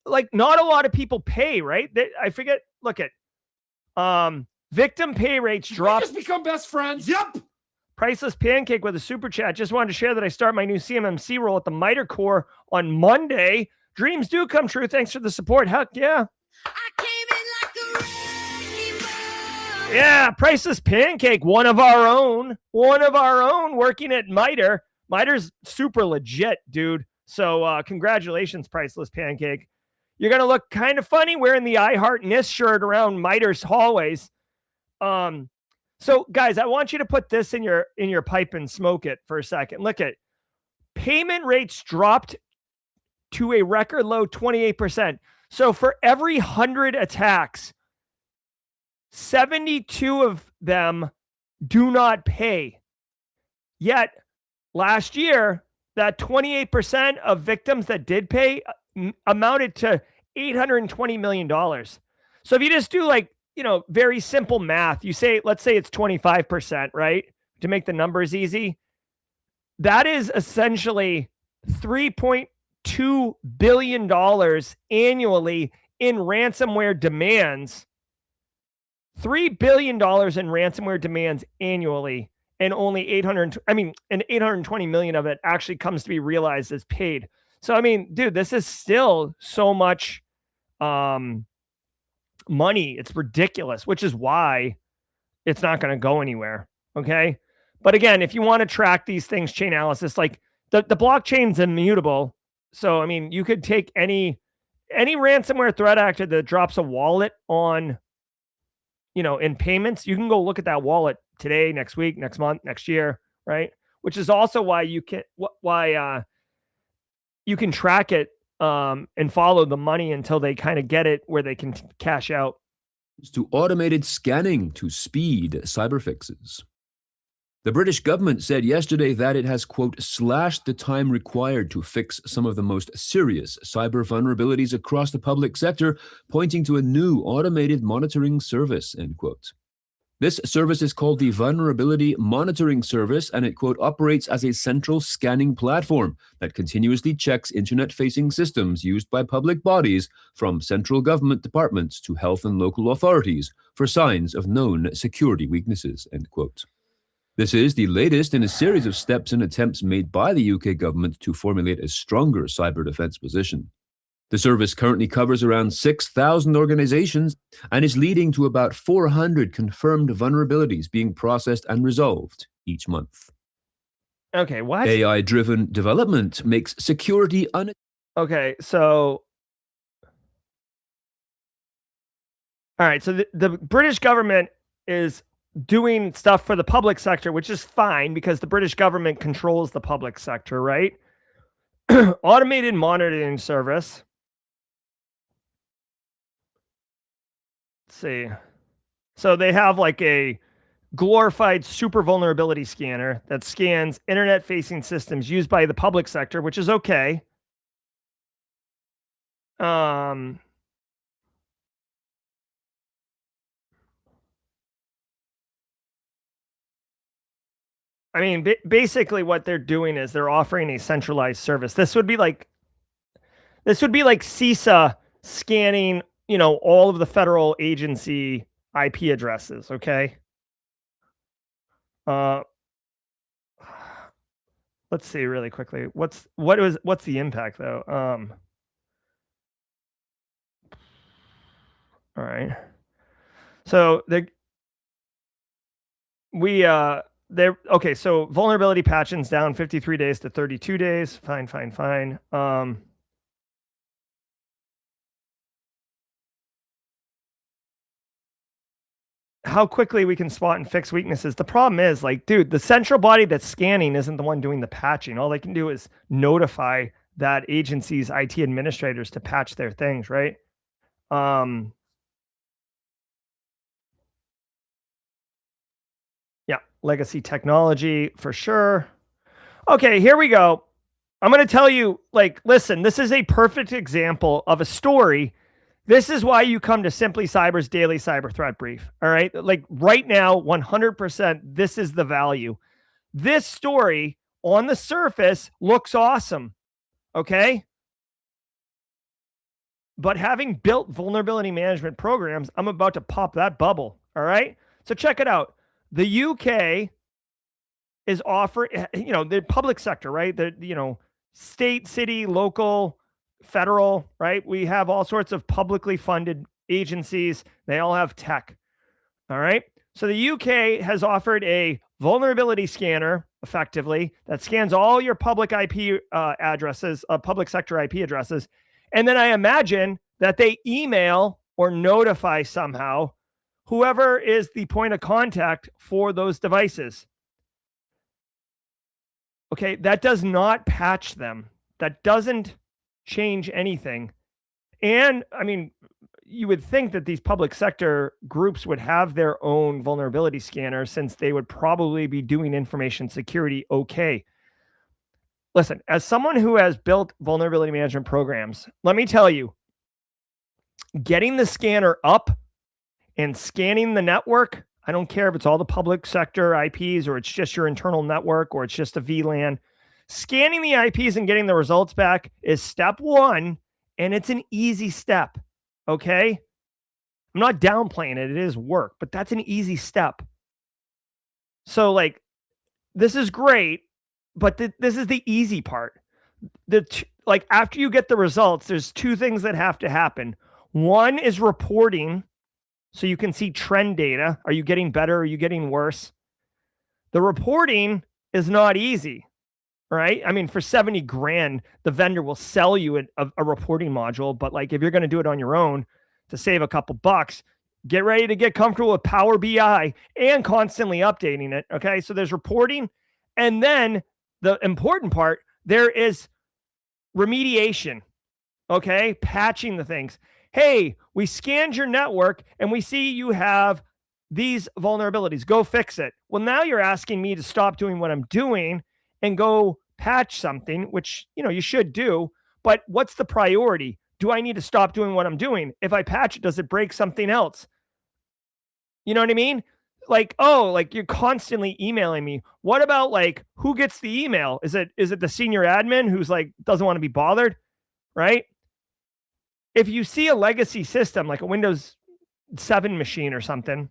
Speaker 1: Like, not a lot of people pay, right? I forget. Look at victim pay rates drop.
Speaker 6: Just become best friends.
Speaker 2: Yep.
Speaker 1: Priceless Pancake with a super chat. Just wanted to share that I start my new CMMC role at the MITRE Corps on Monday. Dreams do come true. Thanks for the support. Heck yeah. Yeah, Priceless Pancake, one of our own working at MITRE. MITRE's super legit, dude. So congratulations, Priceless Pancake. You're going to look kind of funny wearing the I Heart NIST shirt around MITRE's hallways. So guys, I want you to put this in your pipe and smoke it for a second. Look at payment rates dropped to a record low 28%. So for every 100 attacks, 72 of them do not pay. Yet last year, that 28% of victims that did pay amounted to $820 million. So if you just do very simple math, let's say it's 25%, right? To make the numbers easy. That is essentially $3.2 billion annually in ransomware demands. $3 billion in ransomware demands annually, and only 820 million of it actually comes to be realized as paid. So, I mean, dude, this is still so much money. It's ridiculous, which is why it's not going to go anywhere. Okay. But again, if you want to track these things, chain analysis, like the blockchain's immutable. So, I mean, you could take any ransomware threat actor that drops a wallet on, in payments, you can go look at that wallet today, next week, next month, next year, right? Which is also why you can track it and follow the money until they kind of get it where they can cash out.
Speaker 5: To automated scanning to speed cyber fixes. The British government said yesterday that it has, quote, slashed the time required to fix some of the most serious cyber vulnerabilities across the public sector, pointing to a new automated monitoring service, end quote. This service is called the Vulnerability Monitoring Service, and it, quote, operates as a central scanning platform that continuously checks internet-facing systems used by public bodies, from central government departments to health and local authorities, for signs of known security weaknesses, end quote. This is the latest in a series of steps and attempts made by the UK government to formulate a stronger cyber defense position. The service currently covers around 6,000 organizations and is leading to about 400 confirmed vulnerabilities being processed and resolved each month.
Speaker 1: Okay, what?
Speaker 5: AI-driven development makes security
Speaker 1: Okay, so all right, so the British government is doing stuff for the public sector, which is fine because the British government controls the public sector, right? Automated monitoring service. Let's see. So they have like a glorified super vulnerability scanner that scans internet-facing systems used by the public sector, which is okay. I mean, basically what they're doing is they're offering a centralized service. This would be like CISA scanning, all of the federal agency IP addresses, okay? Let's see really quickly. What's the impact though? All right. So okay, so vulnerability patching's down 53 days to 32 days. Fine. How quickly we can spot and fix weaknesses. The problem is, like, dude, the central body that's scanning isn't the one doing the patching. All they can do is notify that agency's IT administrators to patch their things, right? Yeah, legacy technology for sure. Okay, here we go. I'm going to tell you, like, listen, this is a perfect example of a story. This is why you come to Simply Cyber's daily cyber threat brief. All right. Like right now, 100%, this is the value. This story on the surface looks awesome. Okay. But having built vulnerability management programs, I'm about to pop that bubble. All right. So check it out. The UK is offering, the public sector, right? The, state, city, local, federal, right? We have all sorts of publicly funded agencies. They all have tech. All right. So the UK has offered a vulnerability scanner, effectively, that scans all your public IP addresses, public sector IP addresses. And then I imagine that they email or notify somehow whoever is the point of contact for those devices. Okay. That does not patch them. That doesn't change anything. And I mean, you would think that these public sector groups would have their own vulnerability scanner since they would probably be doing information security okay. Listen, as someone who has built vulnerability management programs, let me tell you, getting the scanner up and scanning the network, I don't care if it's all the public sector IPs or it's just your internal network or it's just a VLAN, scanning the IPs and getting the results back is step one, and it's an easy step, okay? I'm not downplaying it. It is work, but that's an easy step. So, like, this is great, but this is the easy part. Like, after you get the results, there's two things that have to happen. One is reporting, so you can see trend data. Are you getting better? Are you getting worse? The reporting is not easy. Right? I mean, for 70 grand, the vendor will sell you a reporting module. But like, if you're going to do it on your own to save a couple bucks, get ready to get comfortable with Power BI and constantly updating it. Okay. So there's reporting. And then the important part, there is remediation. Okay. Patching the things. Hey, we scanned your network and we see you have these vulnerabilities. Go fix it. Well, now you're asking me to stop doing what I'm doing and go patch something, which, you should do. But what's the priority? Do I need to stop doing what I'm doing? If I patch it, does it break something else? You know what I mean? Like, oh, like you're constantly emailing me. What about like who gets the email? Is it the senior admin who's like doesn't want to be bothered? Right? If you see a legacy system like a Windows 7 machine or something,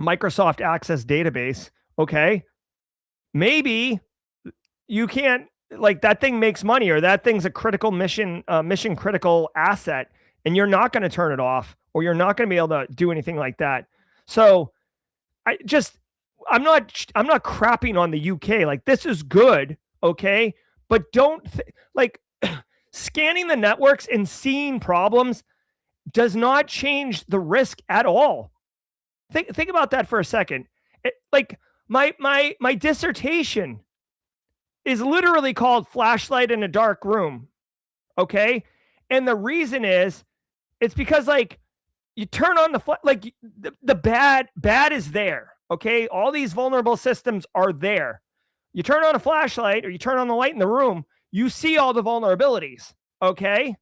Speaker 1: Microsoft Access database, okay, maybe you can't like that thing makes money, or that thing's a critical mission critical asset, and you're not going to turn it off, or you're not going to be able to do anything like that. So I'm not crapping on the UK. Like, this is good, okay? But don't like scanning the networks and seeing problems does not change the risk at all. Think about that for a second. Like my dissertation is literally called Flashlight in a Dark Room, okay? And the reason is it's because, like, you turn on the bad is there, okay? All these vulnerable systems are there. You turn on a flashlight or you turn on the light in the room, you see all the vulnerabilities, okay?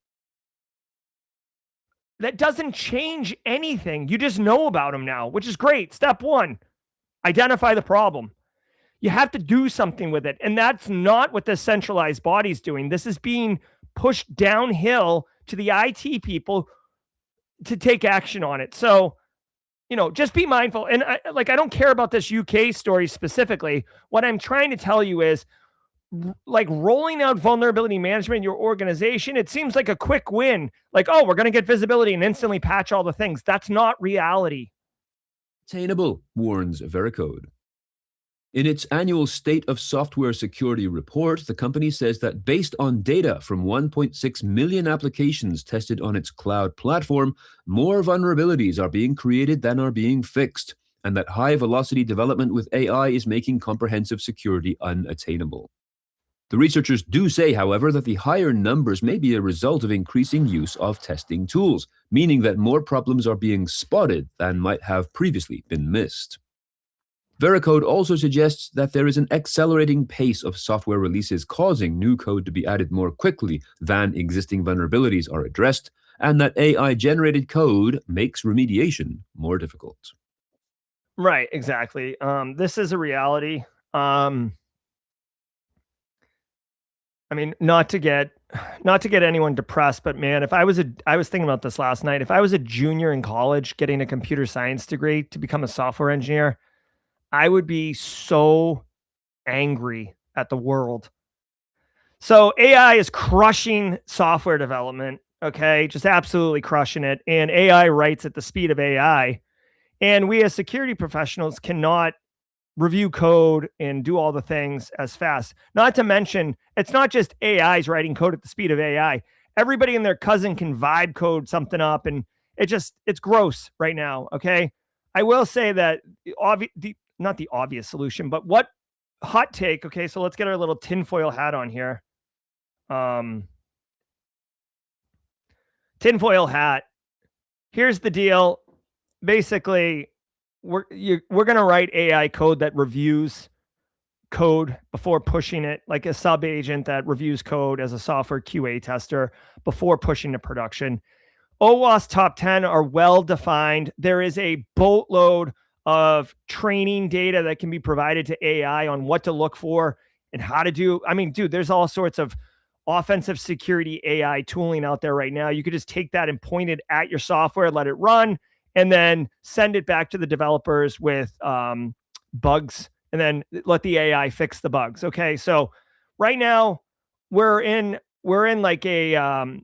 Speaker 1: That doesn't change anything. You just know about them now, which is great. Step one, identify the problem. You have to do something with it. And that's not what the centralized body's doing. This is being pushed downhill to the IT people to take action on it. So, just be mindful. And I don't care about this UK story specifically. What I'm trying to tell you is, like, rolling out vulnerability management in your organization, it seems like a quick win. Like, oh, we're going to get visibility and instantly patch all the things. That's not reality.
Speaker 5: Attainable, warns Veracode. In its annual State of Software Security report, the company says that based on data from 1.6 million applications tested on its cloud platform, more vulnerabilities are being created than are being fixed, and that high-velocity development with AI is making comprehensive security unattainable. The researchers do say, however, that the higher numbers may be a result of increasing use of testing tools, meaning that more problems are being spotted than might have previously been missed. Veracode also suggests that there is an accelerating pace of software releases causing new code to be added more quickly than existing vulnerabilities are addressed, and that AI-generated code makes remediation more difficult.
Speaker 1: Right, exactly. This is a reality. I mean, not to get anyone depressed, but man, I was thinking about this last night. If I was a junior in college getting a computer science degree to become a software engineer, I would be so angry at the world. So AI is crushing software development, okay? Just absolutely crushing it. And AI writes at the speed of AI. And we as security professionals cannot review code and do all the things as fast. Not to mention, it's not just AI's writing code at the speed of AI. Everybody and their cousin can vibe code something up, and it's gross right now, okay? I will say that not the obvious solution, but what hot take, okay? So let's get our little tinfoil hat on here. Tinfoil hat. Here's the deal. Basically, we're going to write AI code that reviews code before pushing it, like a sub agent that reviews code as a software QA tester before pushing to production. OWASP top 10 are well defined. There is a boatload of training data that can be provided to AI on what to look for and how to do. I mean, dude, there's all sorts of offensive security AI tooling out there right now. You could just take that and point it at your software, let it run, and then send it back to the developers with bugs, and then let the AI fix the bugs. Okay, so right now we're in like like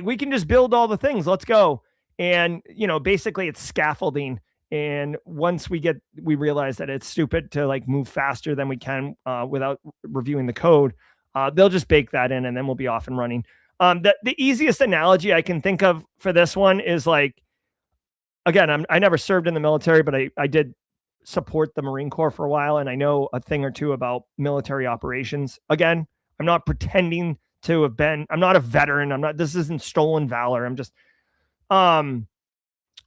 Speaker 1: we can just build all the things. Let's go. And basically it's scaffolding. And once we realize that it's stupid to like move faster than we can without reviewing the code, they'll just bake that in, and then we'll be off and running. The easiest analogy I can think of for this one is like, again, I never served in the military, but I did support the Marine Corps for a while, and I know a thing or two about military operations. Again, I'm not pretending to have been. I'm not a veteran. This isn't stolen valor. I'm just,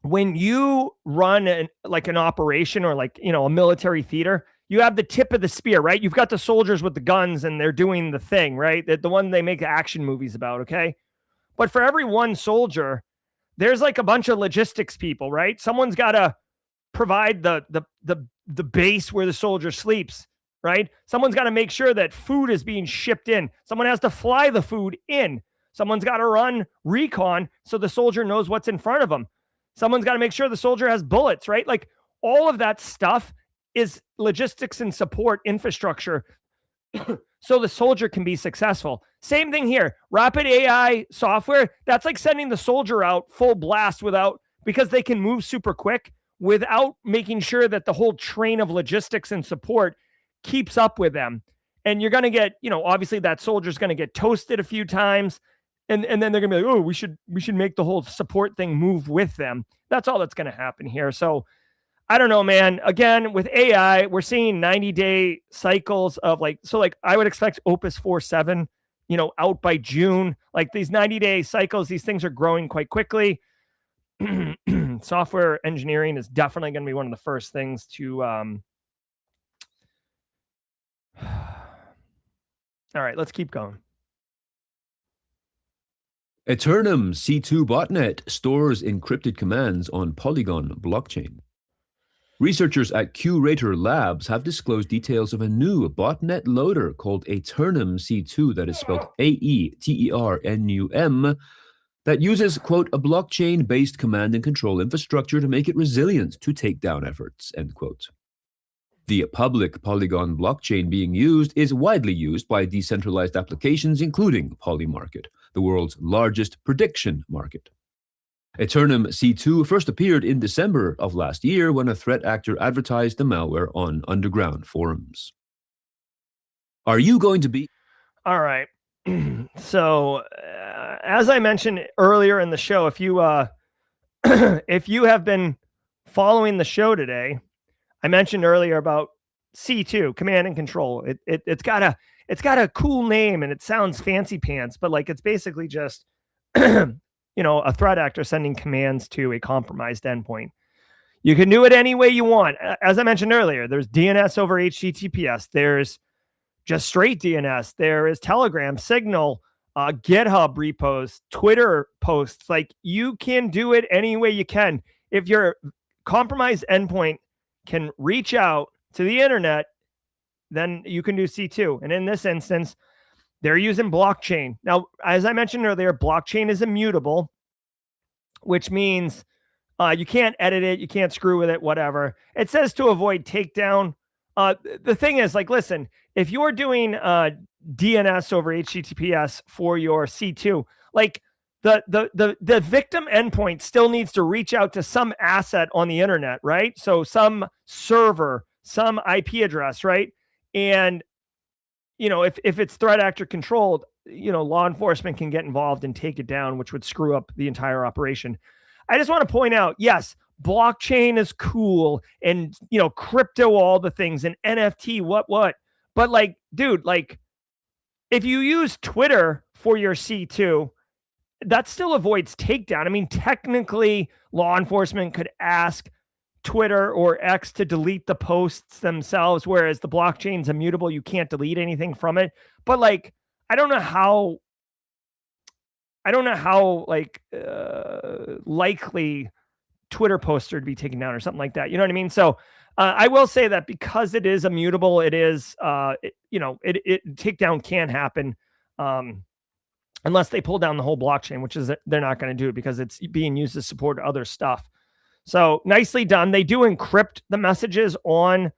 Speaker 1: when you run an operation or a military theater, you have the tip of the spear, right? You've got the soldiers with the guns and they're doing the thing, right? The one they make action movies about, okay? But for every one soldier, there's like a bunch of logistics people, right? Someone's got to provide the base where the soldier sleeps, right? Someone's got to make sure that food is being shipped in. Someone has to fly the food in. Someone's got to run recon so the soldier knows what's in front of them. Someone's got to make sure the soldier has bullets, right? Like all of that stuff is logistics and support infrastructure. so the soldier can be successful. Same thing here. Rapid AI software, that's like sending the soldier out full blast because they can move super quick without making sure that the whole train of logistics and support keeps up with them. And you're going to get, obviously that soldier's going to get toasted a few times. And then they're going to be like, oh, we should make the whole support thing move with them. That's all that's going to happen here. So I don't know, man. Again, with AI, we're seeing 90-day cycles of I would expect Opus 4.7, out by June. Like these 90-day cycles, these things are growing quite quickly. Software engineering is definitely going to be one of the first things to. All right, let's keep going.
Speaker 5: Eternum C2 botnet stores encrypted commands on Polygon blockchain. Researchers at Curator Labs have disclosed details of a new botnet loader called Eternum C2, that is spelled AETERNUM, that uses, quote, a blockchain-based command and control infrastructure to make it resilient to takedown efforts, end quote. The public Polygon blockchain being used is widely used by decentralized applications, including Polymarket, the world's largest prediction market. Eternum C2 first appeared in December of last year when a threat actor advertised the malware on underground forums. Are you going to be...
Speaker 1: All right. So, as I mentioned earlier in the show, if you if you have been following the show today, I mentioned earlier about C2, command and control. It's got a cool name and it sounds fancy pants, but it's basically just a threat actor sending commands to a compromised endpoint. You can do it any way you want. As I mentioned earlier, there's DNS over HTTPS. There's just straight DNS. There is Telegram, Signal, GitHub repos, Twitter posts. You can do it any way you can. If your compromised endpoint can reach out to the internet, then you can do C2. And in this instance, they're using blockchain. Now, as I mentioned earlier, blockchain is immutable, which means you can't edit it, you can't screw with it, whatever. It says to avoid takedown. The thing is, listen, if you're doing DNS over HTTPS for your C2, the victim endpoint still needs to reach out to some asset on the internet, right? So some server, some IP address, right? And if it's threat actor controlled, law enforcement can get involved and take it down, which would screw up the entire operation. I just want to point out, yes, blockchain is cool and, crypto, all the things, and NFT, what. But dude, if you use Twitter for your C2, that still avoids takedown. I mean, technically, law enforcement could ask Twitter or X to delete the posts themselves, whereas the blockchain's immutable. You can't delete anything from it. But I don't know how likely Twitter posts are to be taken down or something like that. You know what I mean? So I will say that because it is immutable, it is, takedown can happen unless they pull down the whole blockchain, which is they're not going to do it because it's being used to support other stuff. So nicely done. They do encrypt the messages on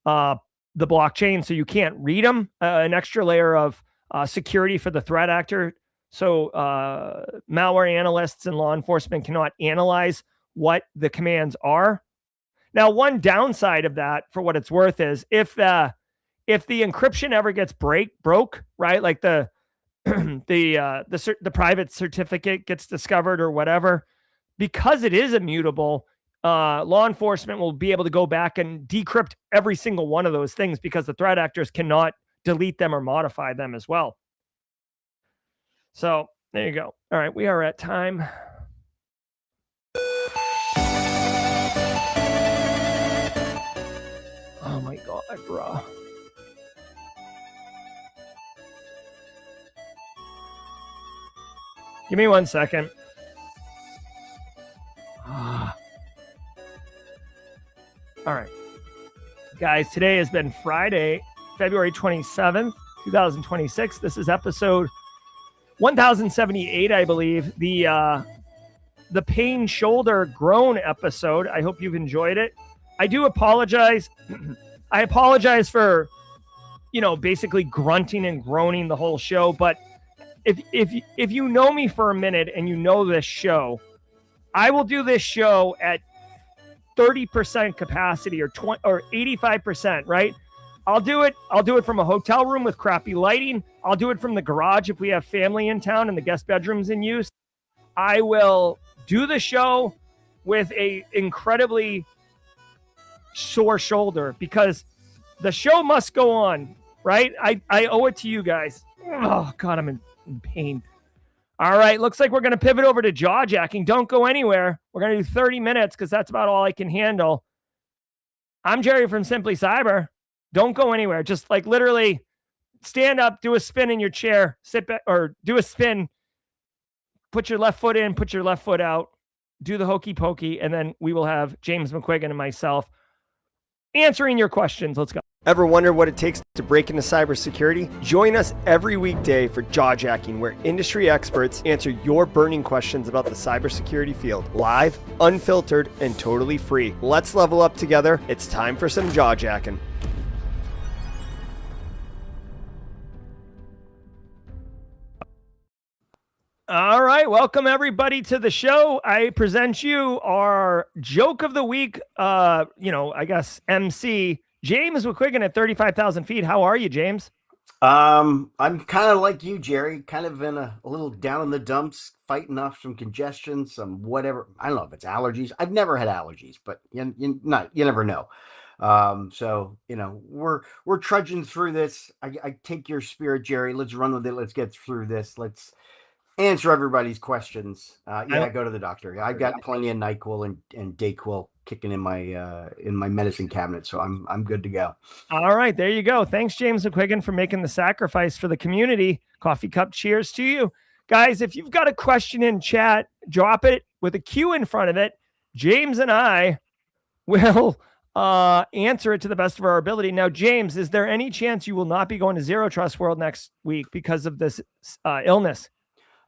Speaker 1: the blockchain, so you can't read them. An extra layer of security for the threat actor. So malware analysts and law enforcement cannot analyze what the commands are. Now, one downside of that, for what it's worth, is if the encryption ever gets broke, right? Like the private certificate gets discovered or whatever, because it is immutable, law enforcement will be able to go back and decrypt every single one of those things because the threat actors cannot delete them or modify them as well. So there you go. All right, we are at time. Oh my God, bro. Give me 1 second. All right. Guys, today has been Friday, February 27th, 2026. This is episode 1078, I believe. The pain shoulder groan episode. I hope you've enjoyed it. I do apologize. I apologize for, basically grunting and groaning the whole show. But if you know me for a minute and you know this show, I will do this show at 30% capacity or 85%, right? I'll do it from a hotel room with crappy lighting. I'll do it from the garage if we have family in town and the guest bedroom's in use. I will do the show with a incredibly sore shoulder because the show must go on, right? I owe it to you guys. Oh God, I'm in pain. All right, looks like we're going to pivot over to Jawjacking. Don't go anywhere. We're going to do 30 minutes because that's about all I can handle. I'm Jerry from Simply Cyber. Don't go anywhere. Just like literally stand up, do a spin in your chair, sit back, or do a spin, put your left foot in, put your left foot out, do the hokey pokey, and then we will have James McQuiggan and myself answering your questions. Let's go.
Speaker 6: Ever wonder what it takes to break into cybersecurity? Join us every weekday for Jawjacking, where industry experts answer your burning questions about the cybersecurity field. Live, unfiltered, and totally free. Let's level up together. It's time for some Jawjacking.
Speaker 1: All right, welcome everybody to the show. I present you our joke of the week, I guess MC, James McQuiggan at 35,000 feet. How are you, James?
Speaker 7: I'm kind of like you, Jerry, kind of in a little down in the dumps, fighting off some congestion, some whatever. I don't know if it's allergies. I've never had allergies, but you never know. So, we're trudging through this. I take your spirit, Jerry. Let's run with it. Let's get through this. Let's answer everybody's questions. I go to the doctor. I've got plenty of NyQuil and DayQuil kicking in my medicine cabinet, so I'm good to go.
Speaker 1: All right, there you go. Thanks, James McQuiggan, for making the sacrifice for the community. Coffee cup cheers to you. Guys, if you've got a question in chat, drop it with a Q in front of it. James and I will answer it to the best of our ability. Now, James, is there any chance you will not be going to Zero Trust World next week because of this illness?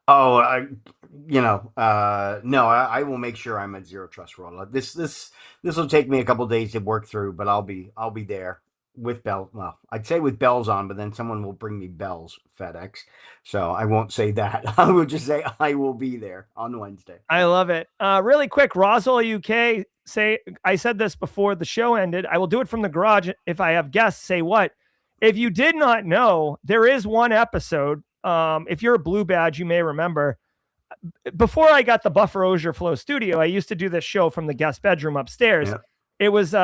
Speaker 7: Oh, no, I will make sure I'm at Zero Trust World. This will take me a couple days to work through, but I'll be there with bells. Well, I'd say with bells on, but then someone will bring me bells, FedEx. So I won't say that. I will just say I will be there on Wednesday.
Speaker 1: I love it. Really quick, Roswell UK, I said this before the show ended. I will do it from the garage. If I have guests, say what? If you did not know, there is one episode. If you're a blue badge, you may remember before I got the Buffer Auger Flow studio, I used to do this show from the guest bedroom upstairs. Yeah. It was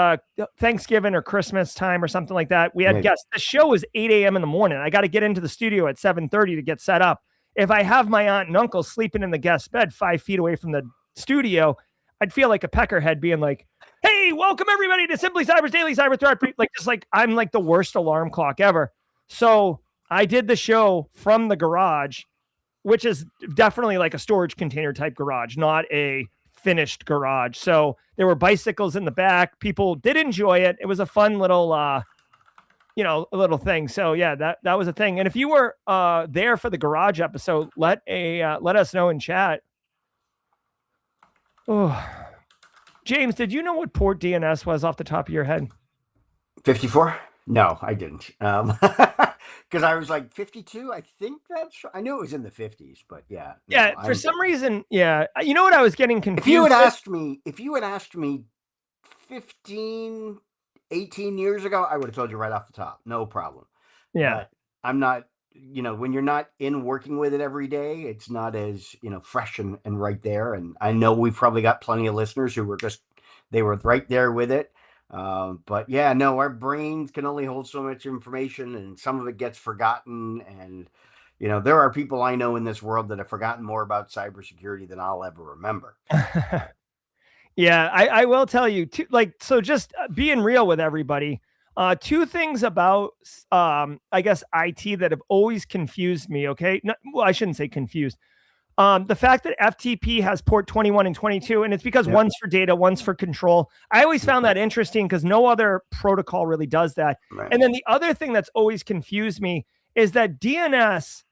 Speaker 1: Thanksgiving or Christmas time or something like that. We had guests. The show was 8 a.m. in the morning. I got to get into the studio at 7:30 to get set up. If I have my aunt and uncle sleeping in the guest bed 5 feet away from the studio, I'd feel like a peckerhead being like, hey, welcome everybody to Simply Cyber's Daily Cyber Threat. I'm like the worst alarm clock ever. So I did the show from the garage, which is definitely like a storage container type garage, not a finished garage. So there were bicycles in the back. People did enjoy it. It was a fun little, a little thing. So yeah, that was a thing. And if you were there for the garage episode, let us know in chat. Oh, James, did you know what port DNS was off the top of your head?
Speaker 7: 54? No, I didn't. Because I was like 52. I think I knew it was in the 50s, but yeah. No,
Speaker 1: yeah. For some reason, yeah. You know what I was getting confused.
Speaker 7: If you had asked me 15, 18 years ago, I would have told you right off the top. No problem.
Speaker 1: Yeah.
Speaker 7: But I'm not, when you're not in working with it every day, it's not as, fresh and right there. And I know we've probably got plenty of listeners who they were right there with it. But yeah, no, our brains can only hold so much information, and some of it gets forgotten. And, there are people I know in this world that have forgotten more about cybersecurity than I'll ever remember.
Speaker 1: Yeah, I will tell you so just being real with everybody. Two things about, I guess, IT that have always confused me. Okay. Well, I shouldn't say confused. The fact that FTP has port 21 and 22, and it's because one's for data, one's for control. I always found that interesting because no other protocol really does that. Right. And then the other thing that's always confused me is that DNS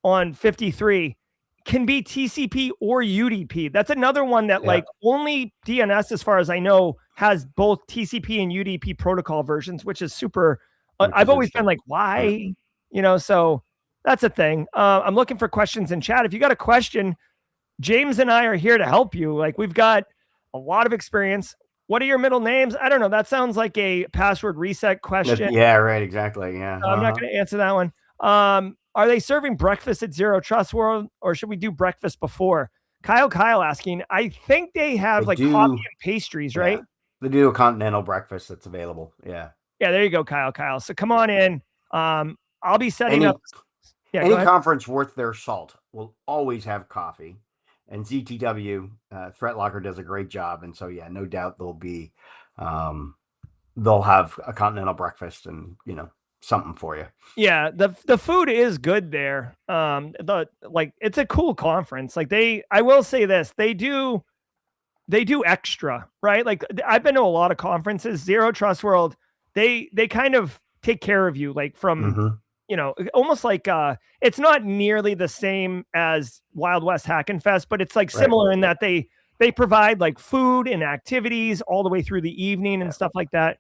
Speaker 1: on 53 can be TCP or UDP. That's another one that only DNS, as far as I know, has both TCP and UDP protocol versions, which is super I've always been like, why? You know, so that's a thing. I'm looking for questions in chat. If you got a question, James and I are here to help you. Like, we've got a lot of experience. What are your middle names? I don't know. That sounds like a password reset question.
Speaker 7: Yeah, right. Exactly. Yeah.
Speaker 1: I'm not going to answer that one. Are they serving breakfast at Zero Trust World, or should we do breakfast before? Kyle asking, I think they have
Speaker 7: They
Speaker 1: like
Speaker 7: do,
Speaker 1: coffee and pastries, right?
Speaker 7: They do a continental breakfast that's available. Yeah.
Speaker 1: Yeah, there you go, Kyle. So come on in. I'll be setting
Speaker 7: Any,
Speaker 1: up. Yeah,
Speaker 7: any conference worth their salt will always have coffee. And ZTW, ThreatLocker does a great job. And so, yeah, no doubt they'll have a continental breakfast and, you know, something for you.
Speaker 1: Yeah, the food is good there. It's a cool conference. Like, I will say this, they do extra, right? Like, I've been to a lot of conferences. Zero Trust World, they kind of take care of you, like, from you know, almost like it's not nearly the same as Wild West Hackin' Fest, but it's like similar in that they provide like food and activities all the way through the evening and stuff like that.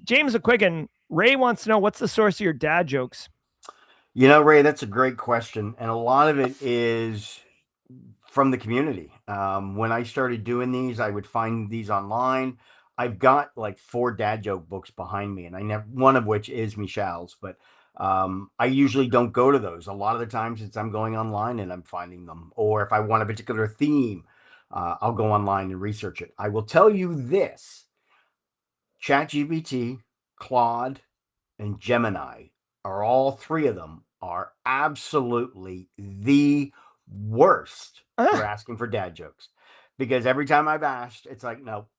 Speaker 1: James McQuiggan, Ray wants to know, what's the source of your dad jokes?
Speaker 7: You know, Ray, that's a great question. And a lot of it is from the community. When I started doing these, I would find these online. I've got like 4 dad joke books behind me, and I never, one of which is Michelle's, but I usually don't go to those. A lot of the times I'm going online and I'm finding them. Or if I want a particular theme, I'll go online and research it. I will tell you this: ChatGPT, Claude, and Gemini are all 3 of them are absolutely the worst for asking for dad jokes, because every time I've asked, it's like, nope,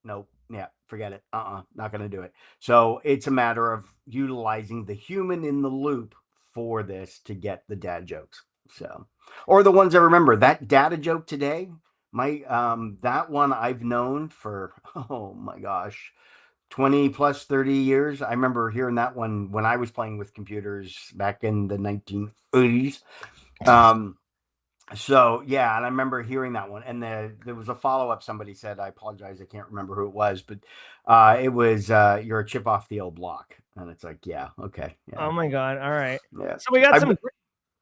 Speaker 7: yeah, forget it. Not going to do it. So it's a matter of utilizing the human in the loop for this to get the dad jokes. So, or the ones I remember. That data joke today, that one I've known for, oh my gosh, 20 plus 30 years. I remember hearing that one when I was playing with computers back in the 1980s. So yeah, and I remember hearing that one, and there was a follow-up. Somebody said, I apologize, I can't remember who it was, but it was you're a chip off the old block. And it's like, yeah, okay. Yeah.
Speaker 1: Oh my God. All right.
Speaker 7: Yeah.
Speaker 1: So we got some.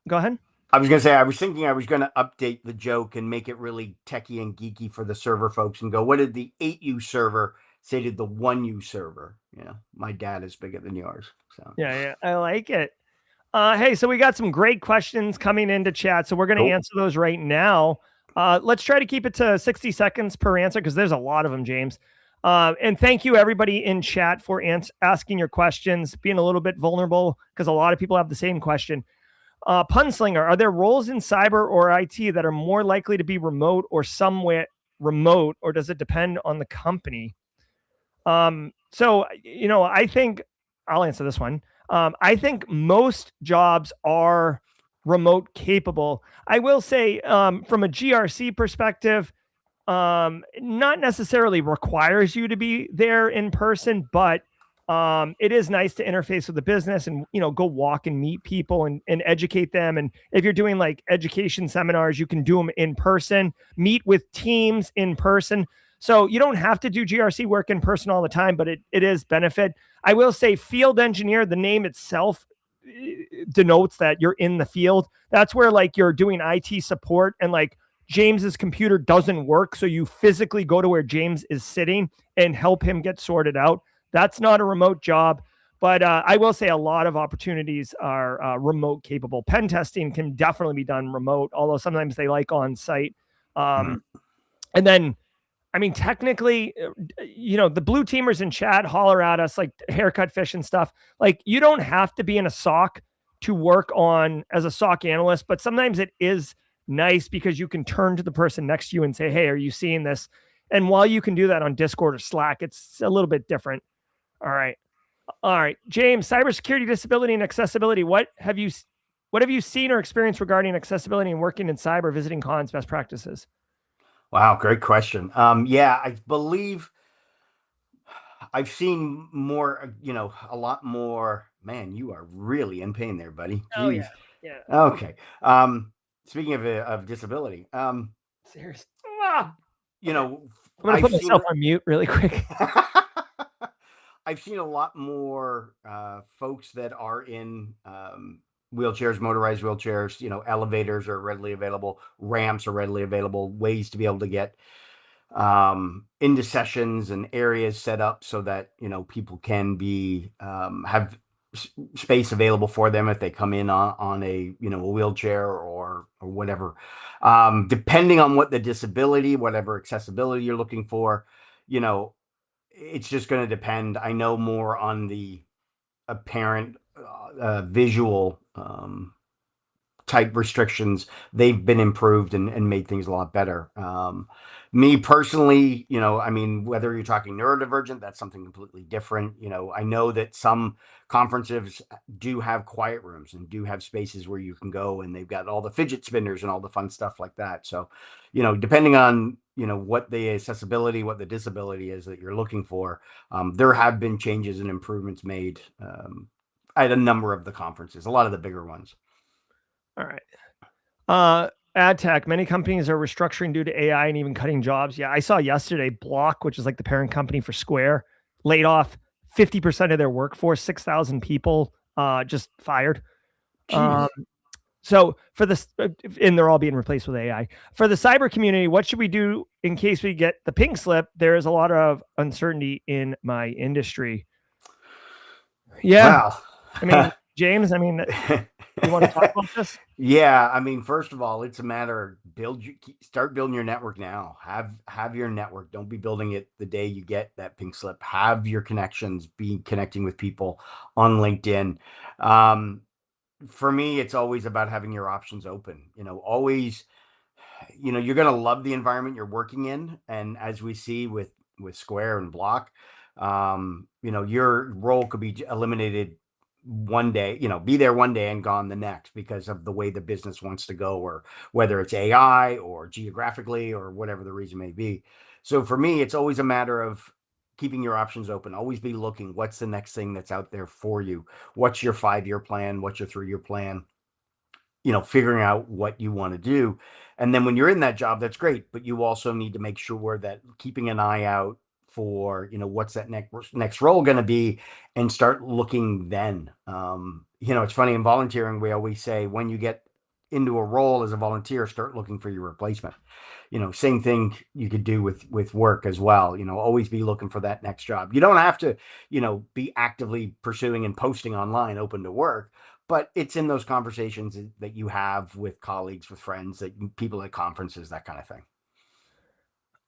Speaker 1: Go ahead.
Speaker 7: I was gonna say, I was thinking I was gonna update the joke and make it really techie and geeky for the server folks and go, what did the 8U server say to the 1U server? You know, my dad is bigger than yours. So
Speaker 1: yeah, I like it. Hey, so we got some great questions coming into chat, so we're going to answer those right now. Let's try to keep it to 60 seconds per answer, because there's a lot of them, James. And thank you, everybody in chat, for asking your questions, being a little bit vulnerable, because a lot of people have the same question. Punslinger, are there roles in cyber or IT that are more likely to be remote or somewhat remote, or does it depend on the company? So, you know, I think I'll answer this one. I think most jobs are remote capable. I will say, from a GRC perspective, not necessarily requires you to be there in person, but it is nice to interface with the business and, you know, go walk and meet people and educate them. And if you're doing like education seminars, you can do them in person, meet with teams in person. So you don't have to do GRC work in person all the time, but it is benefit. I will say field engineer, the name itself denotes that you're in the field. That's where like you're doing IT support and like James's computer doesn't work. So you physically go to where James is sitting and help him get sorted out. That's not a remote job, but I will say a lot of opportunities are remote capable. Pen testing can definitely be done remote, although sometimes they like on site. And then, I mean, technically, you know, the blue teamers in chat holler at us like haircut fish and stuff. Like, you don't have to be in a SOC to work on as a SOC analyst, but sometimes it is nice because you can turn to the person next to you and say, hey, are you seeing this? And while you can do that on Discord or Slack, it's a little bit different. All right. James, cybersecurity, disability, and accessibility. What have you seen or experienced regarding accessibility and working in cyber, visiting cons, best practices?
Speaker 7: Wow, great question. Yeah, I believe I've seen more, you know, a lot more. Man, you are really in pain there, buddy. Jeez.
Speaker 1: Oh, yeah.
Speaker 7: Okay. Speaking of disability,
Speaker 1: Seriously.
Speaker 7: You know,
Speaker 1: I'm going to put myself on mute really quick.
Speaker 7: I've seen a lot more folks that are in wheelchairs, motorized wheelchairs. Elevators are readily available, ramps are readily available, ways to be able to get into sessions and areas set up so that people can be have space available for them if they come in on a a wheelchair or whatever, depending on what the disability, whatever accessibility you're looking for. It's just going to depend. I know more on the apparent visual type restrictions. They've been improved and made things a lot better. Me personally, whether you're talking neurodivergent, that's something completely different. I know that some conferences do have quiet rooms and do have spaces where you can go, and they've got all the fidget spinners and all the fun stuff like that. So, depending on, what the accessibility, what the disability is that you're looking for, there have been changes and improvements made at a number of the conferences, a lot of the bigger ones.
Speaker 1: All right. Ad tech, many companies are restructuring due to AI and even cutting jobs. Yeah, I saw yesterday Block, which is like the parent company for Square, laid off 50% of their workforce, 6,000 people just fired. So for this, and they're all being replaced with AI. For the cyber community, what should we do in case we get the pink slip? There is a lot of uncertainty in my industry. Yeah.
Speaker 7: Wow.
Speaker 1: I mean, James, you want to talk about this?
Speaker 7: Yeah, first of all, it's a matter of start building your network now. Have your network. Don't be building it the day you get that pink slip. Have your connections. Be connecting with people on LinkedIn. For me, it's always about having your options open. Always, you're going to love the environment you're working in, and as we see with Square and Block, your role could be eliminated one day, be there one day and gone the next because of the way the business wants to go, or whether it's AI or geographically or whatever the reason may be. So for me, it's always a matter of keeping your options open. Always be looking, what's the next thing that's out there for you? What's your 5-year plan? What's your 3-year plan? Figuring out what you want to do. And then when you're in that job, that's great. But you also need to make sure that keeping an eye out for, what's that next role going to be, and start looking then. It's funny, in volunteering, we always say when you get into a role as a volunteer, start looking for your replacement. Same thing you could do with work as well. Always be looking for that next job. You don't have to, be actively pursuing and posting online open to work, but it's in those conversations that you have with colleagues, with friends, people at conferences, that kind of thing.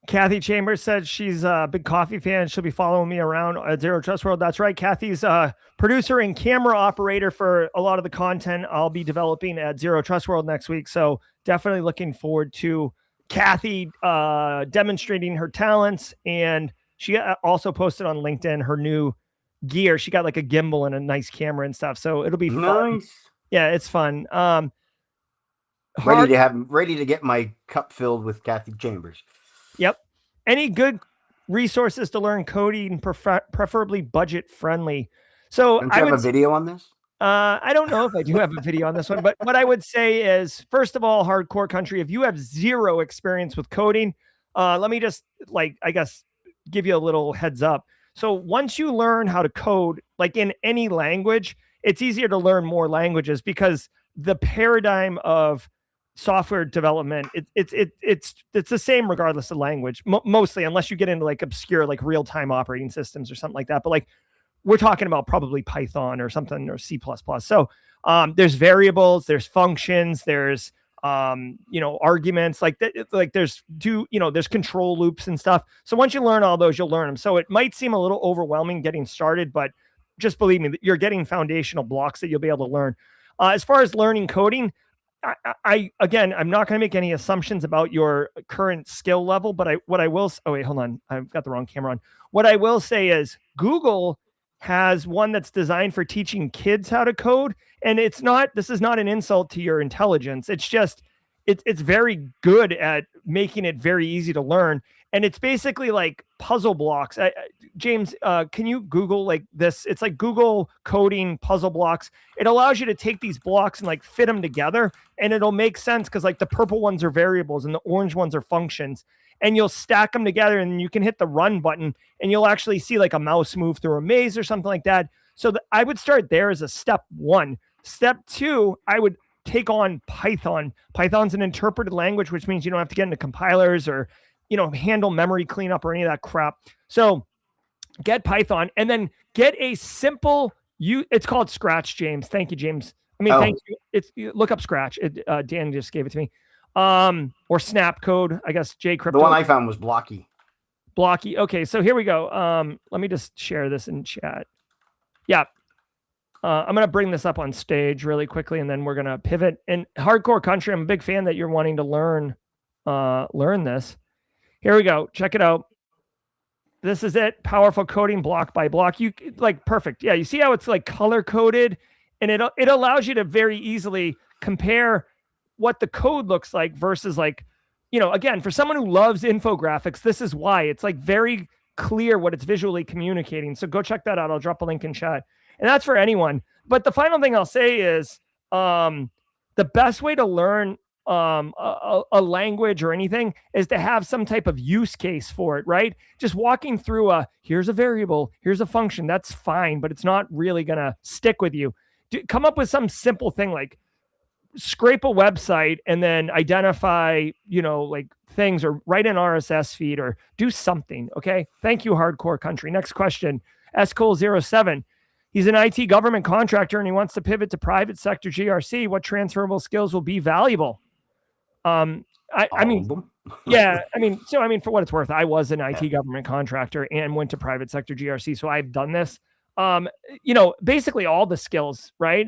Speaker 1: Kathy Chambers said she's a big coffee fan. She'll be following me around at Zero Trust World. That's right. Kathy's a producer and camera operator for a lot of the content I'll be developing at Zero Trust World next week. So definitely looking forward to Kathy demonstrating her talents. And she also posted on LinkedIn her new gear. She got like a gimbal and a nice camera and stuff. So it'll be fun.
Speaker 7: Nice.
Speaker 1: Yeah, it's fun.
Speaker 7: Ready to get my cup filled with Kathy Chambers.
Speaker 1: Yep. Any good resources to learn coding, preferably budget friendly? So
Speaker 7: don't you have a video on this?
Speaker 1: I don't know if I do have a video on this one, but what I would say is, first of all, hardcore country, if you have zero experience with coding, let me just give you a little heads up. So once you learn how to code, like in any language, it's easier to learn more languages because the paradigm of software development, it's the same regardless of language, mostly, unless you get into like obscure, like real-time operating systems or something like that. But like we're talking about probably Python or something, or C++. So there's variables, there's functions, there's arguments, there's control loops and stuff. So once you learn all those, you'll learn them. So it might seem a little overwhelming getting started, but just believe me, you're getting foundational blocks that you'll be able to learn. As far as learning coding, I'm not going to make any assumptions about your current skill level, but what I will say is Google has one that's designed for teaching kids how to code. And this is not an insult to your intelligence. It's just, it's very good at making it very easy to learn. And it's basically like puzzle blocks. James, can you Google like this? It's like Google coding puzzle blocks. It allows you to take these blocks and like fit them together, and it'll make sense because like the purple ones are variables and the orange ones are functions. and you'll stack them together, and you can hit the run button, and you'll actually see like a mouse move through a maze or something like that. So I would start there as a step one. Step two, I would take on Python. Python's an interpreted language, which means you don't have to get into compilers or, handle memory cleanup or any of that crap. So get Python, and then get a simple, it's called Scratch, James. Thank you, James. Thank you. Look up Scratch. Dan just gave it to me. Or Snap Code, I guess, JCrypto.
Speaker 7: The one I found was Blocky.
Speaker 1: Blocky. Okay, so here we go. Let me just share this in chat. Yeah. I'm going to bring this up on stage really quickly, and then we're going to pivot. And Hardcore Country, I'm a big fan that you're wanting to learn this. Here we go. Check it out. This is it. Powerful coding block by block. You like perfect. Yeah. You see how it's like color coded, and it allows you to very easily compare what the code looks like versus like, again, for someone who loves infographics, this is why it's like very clear what it's visually communicating. So go check that out. I'll drop a link in chat, and that's for anyone. But the final thing I'll say is the best way to learn a language or anything is to have some type of use case for it, right? Just walking through here's a variable, here's a function, that's fine, but it's not really going to stick with you. Come up with some simple thing like scrape a website and then identify, like things, or write an RSS feed or do something. Okay. Thank you, Hardcore Country. Next question. Escol07. He's an IT government contractor and he wants to pivot to private sector GRC. What transferable skills will be valuable? For what it's worth, I was an IT government contractor and went to private sector GRC. So I've done this, basically all the skills, right?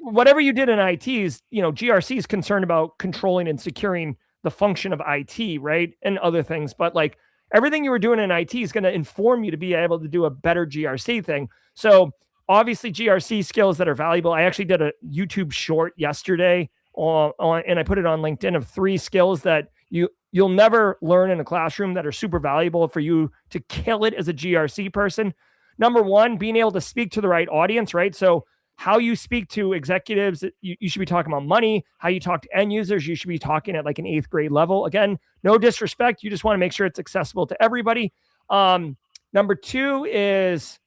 Speaker 1: Whatever you did in IT is, GRC is concerned about controlling and securing the function of IT, right? And other things, but like everything you were doing in IT is going to inform you to be able to do a better GRC thing. So obviously GRC skills that are valuable. I actually did a YouTube short yesterday and I put it on LinkedIn of 3 skills that you'll never learn in a classroom that are super valuable for you to kill it as a GRC person. Number 1, being able to speak to the right audience, right? So how you speak to executives, you should be talking about money. How you talk to end users, you should be talking at like an 8th grade level. Again, no disrespect. You just want to make sure it's accessible to everybody. Number 2 is,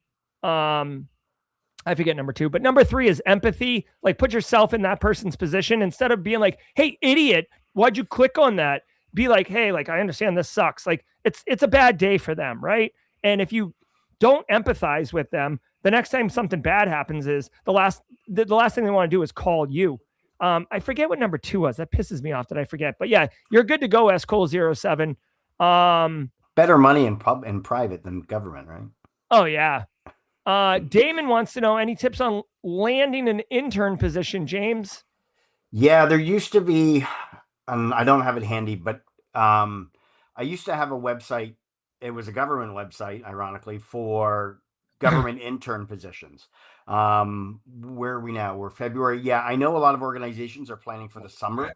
Speaker 1: I forget number 2, but number 3 is empathy. Like put yourself in that person's position instead of being like, hey, idiot, why'd you click on that? Be like, hey, like, I understand this sucks. Like it's a bad day for them. Right. And if you don't empathize with them, the next time something bad happens is the last thing they want to do is call you. I forget what number 2 was. That pisses me off that I forget, but yeah, you're good to go. Escol07.
Speaker 7: Better money in private than government, right?
Speaker 1: Oh yeah. Damon wants to know any tips on landing an intern position, James?
Speaker 7: Yeah, there used to be, I don't have it handy, but I used to have a website. It was a government website, ironically, for government intern positions. Where are we now? We're February. Yeah, I know a lot of organizations are planning for the summer.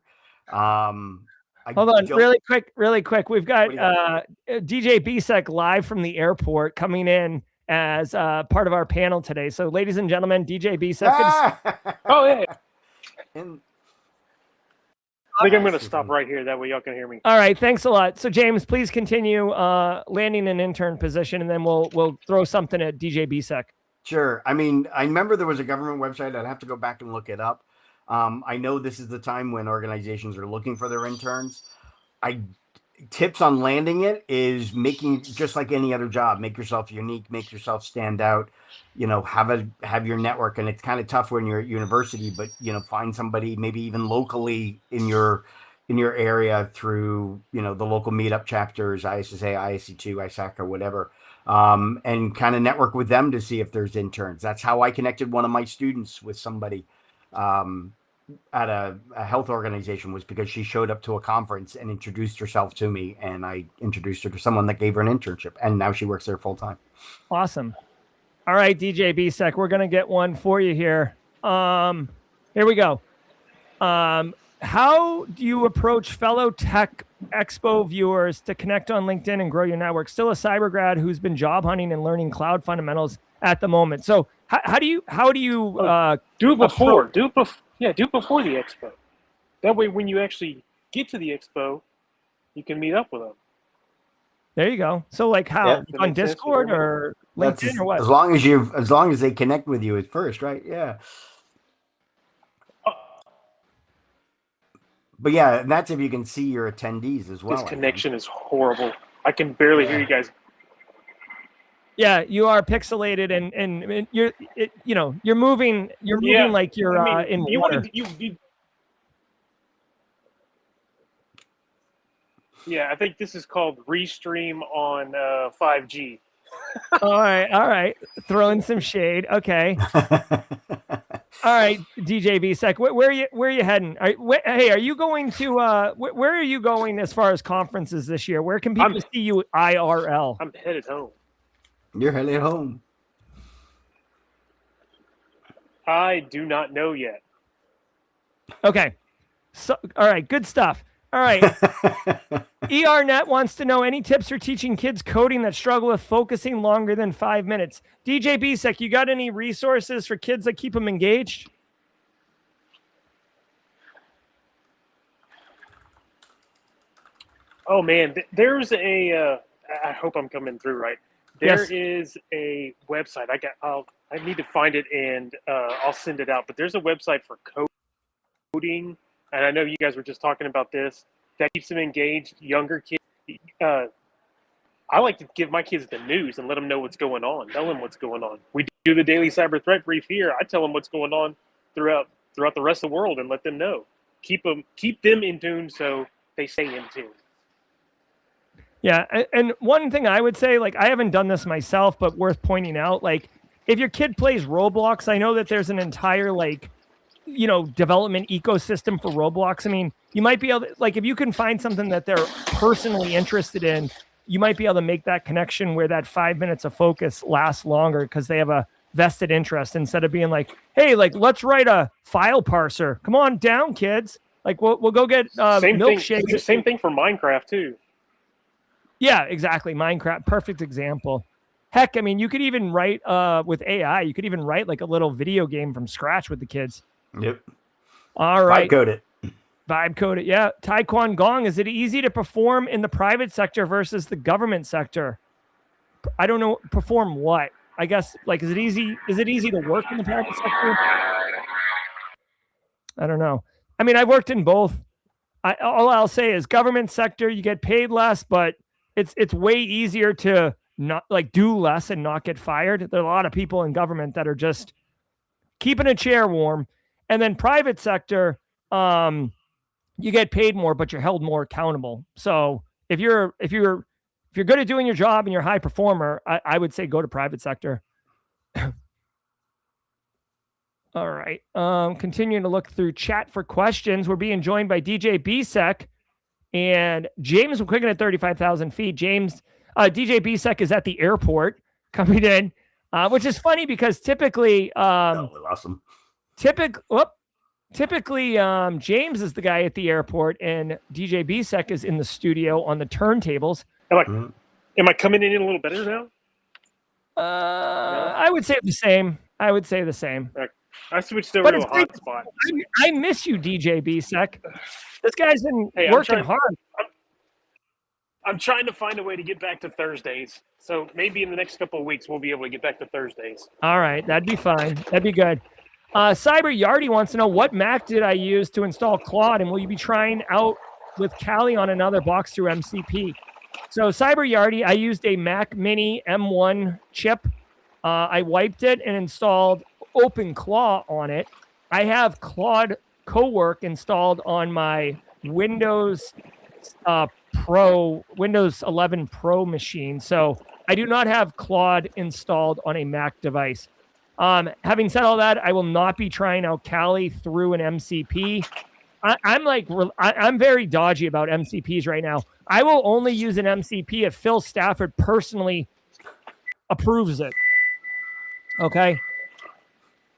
Speaker 1: Hold on, really quick. We've got DJ Bisek live from the airport coming in as part of our panel today. So, ladies and gentlemen, DJ Bisek.
Speaker 8: Oh, yeah.
Speaker 7: And
Speaker 8: I think I'm going to stop right here. That way y'all can hear me.
Speaker 1: All right. Thanks a lot. So, James, please continue landing an intern position, and then we'll throw something at DJ Bisek.
Speaker 7: Sure. I remember there was a government website. I'd have to go back and look it up. I know this is the time when organizations are looking for their interns. Tips on landing it is making, just like any other job, make yourself unique, make yourself stand out, have your network. And it's kind of tough when you're at university, but find somebody maybe even locally in your area through, the local meetup chapters, ISSA, ISC2, ISAC, or whatever, and kind of network with them to see if there's interns. That's how I connected one of my students with somebody at a health organization, was because she showed up to a conference and introduced herself to me, and I introduced her to someone that gave her an internship, and now she works there full time.
Speaker 1: Awesome. All right, DJ Bisek, we're going to get one for you here. Here we go. How do you approach fellow Tech Expo viewers to connect on LinkedIn and grow your network? Still a cyber grad who's been job hunting and learning cloud fundamentals at the moment. So how do you
Speaker 8: do it before? Do it before the expo. That way, when you actually get to the expo, you can meet up with them.
Speaker 1: There you go. So like how
Speaker 7: Yeah.
Speaker 8: That
Speaker 1: on
Speaker 8: makes sense,
Speaker 1: Discord
Speaker 8: yeah.
Speaker 1: or
Speaker 7: That's
Speaker 1: LinkedIn or what?
Speaker 7: as long as they connect with you at first, right? Yeah. But yeah, and that's if you can see your attendees as well.
Speaker 8: This connection is horrible. I can barely hear you guys.
Speaker 1: Yeah, you are pixelated and you're you're moving like you're in
Speaker 8: you
Speaker 1: water.
Speaker 8: want to Yeah, I think this is called Restream on 5G.
Speaker 1: All right. Throwing some shade. Okay. All right, DJ BSec, where are you heading? Hey, are you going to where are you going as far as conferences this year? Where can people see you IRL?
Speaker 8: I'm headed home.
Speaker 7: You're headed home.
Speaker 8: I do not know yet.
Speaker 1: Okay. So all right, good stuff. All right. ERNet wants to know any tips for teaching kids coding that struggle with focusing longer than 5 minutes. DJ BSec, you got any resources for kids that keep them engaged?
Speaker 8: Oh man, there's a. I hope I'm coming through right. There
Speaker 1: Yes.
Speaker 8: is a website. I need to find it and I'll send it out. But there's a website for coding, and I know you guys were just talking about this. That keeps them engaged. Younger kids. I like to give my kids the news and let them know what's going on. Tell them what's going on. We do the daily cyber threat brief here. I tell them what's going on throughout the rest of the world and let them know. Keep them in tune so they stay in tune.
Speaker 1: Yeah, and one thing I would say, like I haven't done this myself, but worth pointing out, like if your kid plays Roblox, I know that there's an entire development ecosystem for Roblox. I mean, you might be able to, like if you can find something that they're personally interested in, you might be able to make that connection where that 5 minutes of focus lasts longer because they have a vested interest instead of being like, hey, like let's write a file parser. Come on down, kids. Like we'll go get milkshakes.
Speaker 8: Same thing for Minecraft too.
Speaker 1: Yeah, exactly. Minecraft, perfect example. Heck, I mean, you could even write with AI. You could even write like a little video game from scratch with the kids.
Speaker 7: Yep.
Speaker 1: All right.
Speaker 7: Vibe
Speaker 1: code it. Yeah. Taekwon Gong, is it easy to perform in the private sector versus the government sector? I don't know. Perform what? I guess like, is it easy to work in the private sector? I don't know. I mean, I worked in both. All I'll say is government sector, you get paid less, but it's way easier to not like do less and not get fired. There are a lot of people in government that are just keeping a chair warm. And then private sector, you get paid more, but you're held more accountable. So if you're good at doing your job and you're a high performer, I would say go to private sector. All right. Continuing to look through chat for questions. We're being joined by DJ BSec and James McQuiggan at 35,000 feet. DJ BSec is at the airport coming in, which is funny because typically,
Speaker 7: awesome.
Speaker 1: Typically, James is the guy at the airport and DJ BSec is in the studio on the turntables.
Speaker 8: Am I coming in a little better now?
Speaker 1: I would say the same.
Speaker 8: Okay. I switched over to a hotspot.
Speaker 1: I miss you, DJ BSec. This guy's been working hard.
Speaker 8: I'm trying to find a way to get back to Thursdays. So maybe in the next couple of weeks, we'll be able to get back to Thursdays.
Speaker 1: All right. That'd be fine. That'd be good. Cyber Yardy wants to know, what Mac did I use to install Claude, and will you be trying out with Kali on another box through MCP? So Cyber Yardy, I used a Mac Mini M1 chip. I wiped it and installed OpenClaw on it. I have Claude Cowork installed on my Windows Windows 11 Pro machine. So I do not have Claude installed on a Mac device. Having said all that, I will not be trying out Kali through an MCP. I'm very dodgy about MCPs right now. I will only use an MCP if Phil Stafford personally approves it. Okay.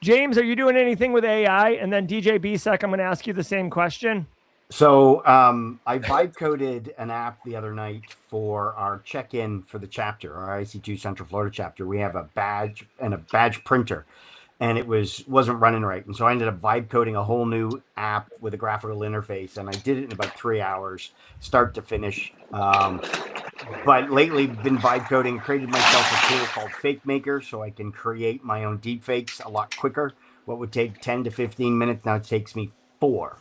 Speaker 1: James, are you doing anything with AI? And then DJ BSec, I'm going to ask you the same question.
Speaker 7: So I vibe coded an app the other night for our check-in for the chapter, our IC2 Central Florida chapter. We have a badge and a badge printer. and it wasn't running right. And so I ended up vibe coding a whole new app with a graphical interface, and I did it in about 3 hours, start to finish. But lately been vibe coding, created myself a tool called Fake Maker so I can create my own deep fakes a lot quicker. What would take 10 to 15 minutes now takes me 4,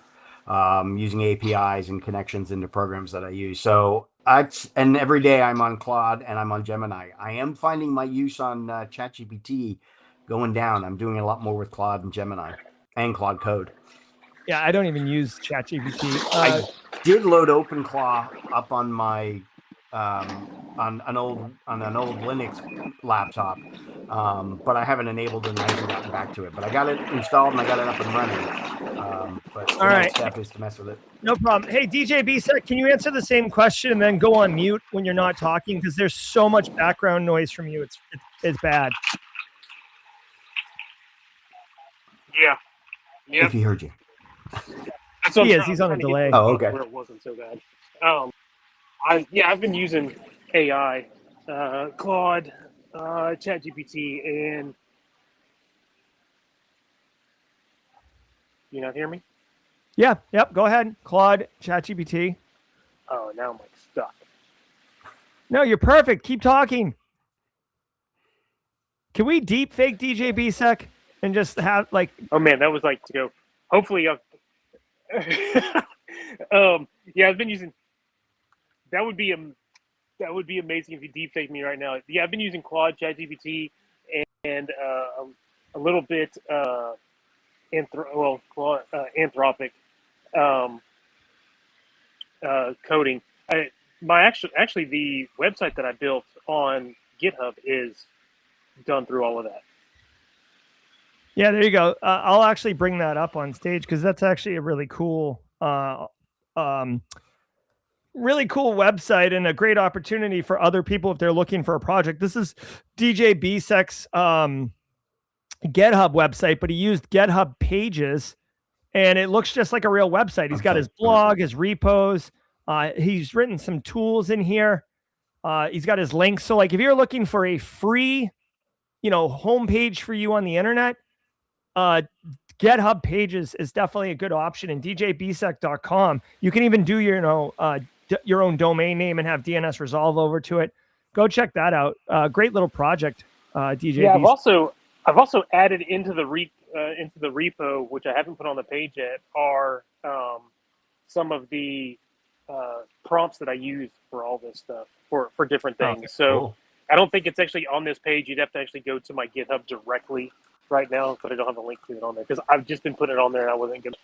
Speaker 7: using APIs and connections into programs that I use. So and every day I'm on Claude and I'm on Gemini. I am finding my use on ChatGPT going down. I'm doing a lot more with Claude and Gemini and Claude Code.
Speaker 1: Yeah, I don't even use ChatGPT.
Speaker 7: I did load OpenClaw up on my on an old Linux laptop, but I haven't enabled it and I haven't gotten back to it. But I got it installed and I got it up and running. But the next step is to mess with it.
Speaker 1: No problem. Hey, DJ BSEC, can you answer the same question and then go on mute when you're not talking? Because there's so much background noise from you. It's bad.
Speaker 8: Yeah. Yep.
Speaker 7: If he heard you.
Speaker 1: He is. He's on a delay.
Speaker 7: Oh, okay.
Speaker 8: Where it wasn't so bad. I've been using AI, Claude, ChatGPT, and you not hear me?
Speaker 1: Yeah. Yep. Go ahead. Claude, ChatGPT.
Speaker 8: Oh, now I'm like stuck.
Speaker 1: No, you're perfect. Keep talking. Can we deep fake DJ BSEC and just have like?
Speaker 8: Oh man, that was like to go. Hopefully, yeah, I've been using. That would be amazing if you deep fake me right now. Yeah, I've been using Claude, ChatGPT, and a little bit Anthropic coding. Actually the website that I built on GitHub is done through all of that.
Speaker 1: Yeah, there you go. I'll actually bring that up on stage because that's actually a really cool website and a great opportunity for other people if they're looking for a project. This is DJ BSEC's GitHub website, but he used GitHub Pages, and it looks just like a real website. He's got his blog, his repos. He's written some tools in here. He's got his links. So, like, if you're looking for a free, homepage for you on the internet, GitHub Pages is definitely a good option. And djbsec.com, you can even do your own domain name and have DNS resolve over to it. Go check that out. Great little project, DJ.
Speaker 8: Yeah, I've also added into the repo, which I haven't put on the page yet, are some of the prompts that I use for all this stuff for different things. So cool. I don't think it's actually on this page. You'd have to actually go to my GitHub directly right now, but I don't have a link to it on there because I've just been putting it on there and I wasn't going to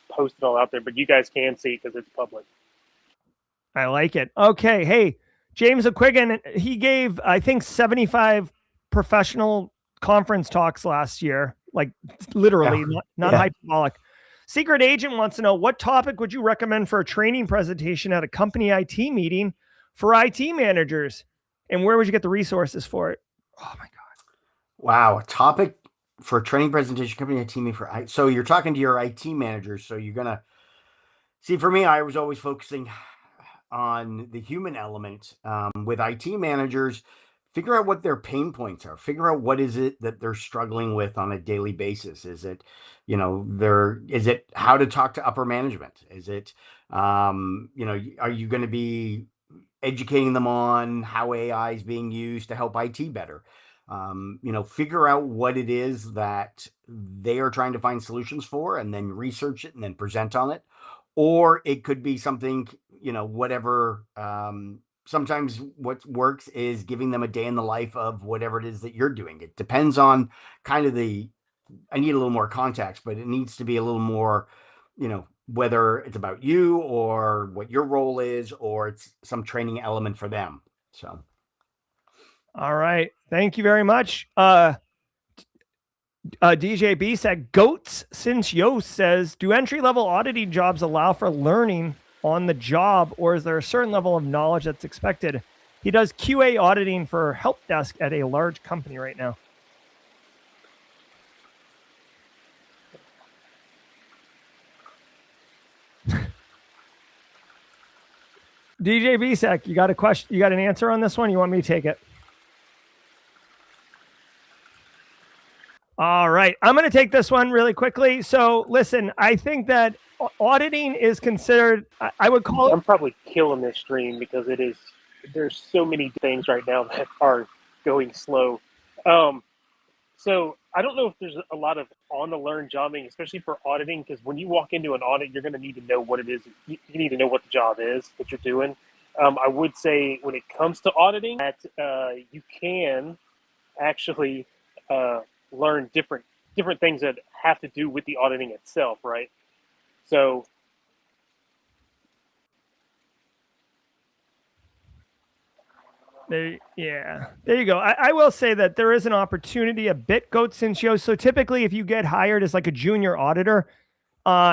Speaker 8: post it all out there, but you guys can see it because it's public.
Speaker 1: I like it. Okay. Hey, James O'Quigan, he gave, I think, 75 professional conference talks last year, like literally, not hyperbolic. Secret Agent wants to know, what topic would you recommend for a training presentation at a company IT meeting for IT managers? And where would you get the resources for it? Oh my God.
Speaker 7: Wow. A topic for a training presentation, company IT meeting for IT. So you're talking to your IT managers. So you're going to see, for me, I was always focusing on the human element with IT managers. Figure out what their pain points are. Figure out what is it that they're struggling with on a daily basis. Is it, is it how to talk to upper management? Is it, are you going to be educating them on how AI is being used to help IT better? Figure out what it is that they are trying to find solutions for, and then research it and then present on it. Or it could be something, whatever. Sometimes what works is giving them a day in the life of whatever it is that you're doing. It depends on kind of I need a little more context, but it needs to be a little more, whether it's about you or what your role is, or it's some training element for them. So.
Speaker 1: All right. Thank you very much. DJ B said, Goats Since Yost says, do entry-level auditing jobs allow for learning on the job, or is there a certain level of knowledge that's expected? He does QA auditing for help desk at a large company right now. DJ BSEC, you got a question? You got an answer on this one? You want me to take it? All right. I'm going to take this one really quickly. So listen, I think that auditing is considered, I would call it.
Speaker 8: I'm probably killing this stream because there's so many things right now that are going slow. So I don't know if there's a lot of on-the-learn jobbing, especially for auditing, because when you walk into an audit, you're going to need to know what it is. You need to know what the job is that you're doing. I would say when it comes to auditing, that you can actually learn different things that have to do with the auditing itself, right? So
Speaker 1: there you go. I will say that there is an opportunity a bit, Goat Cincio. So typically if you get hired as like a junior auditor,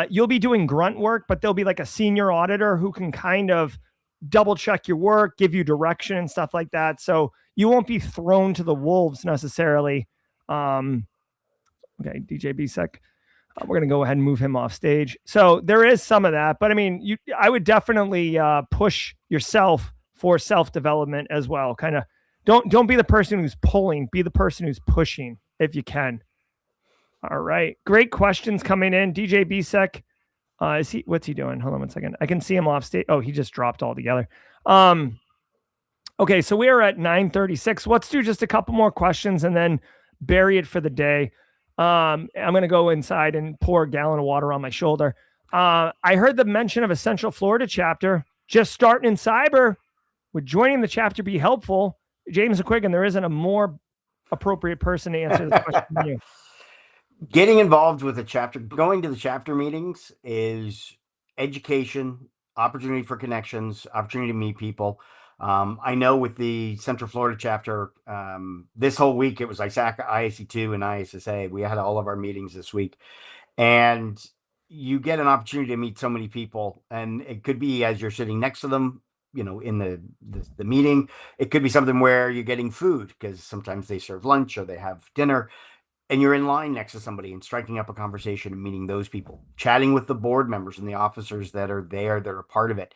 Speaker 1: you'll be doing grunt work, but there'll be like a senior auditor who can kind of double check your work, give you direction and stuff like that. So you won't be thrown to the wolves necessarily. Okay, DJ BSEC. We're going to go ahead and move him off stage. So there is some of that, but I mean, I would definitely push yourself for self-development as well. Kind of don't be the person who's pulling, be the person who's pushing if you can. All right. Great questions coming in. DJ BSEC. What's he doing? Hold on 1 second. I can see him off stage. Oh, he just dropped altogether. Okay. So we are at 9:36. Let's do just a couple more questions and then bury it for the day. I'm going to go inside and pour a gallon of water on my shoulder. I heard the mention of a Central Florida chapter just starting in cyber. Would joining the chapter be helpful? James McQuiggan, there isn't a more appropriate person to answer this question than you.
Speaker 7: Getting involved with a chapter, going to the chapter meetings is education, opportunity for connections, opportunity to meet people. I know with the Central Florida chapter, this whole week, it was ISACA, IAC2, and ISSA. We had all of our meetings this week. And you get an opportunity to meet so many people. And it could be as you're sitting next to them, in the meeting. It could be something where you're getting food because sometimes they serve lunch or they have dinner. And you're in line next to somebody and striking up a conversation and meeting those people, chatting with the board members and the officers that are there, that are part of it.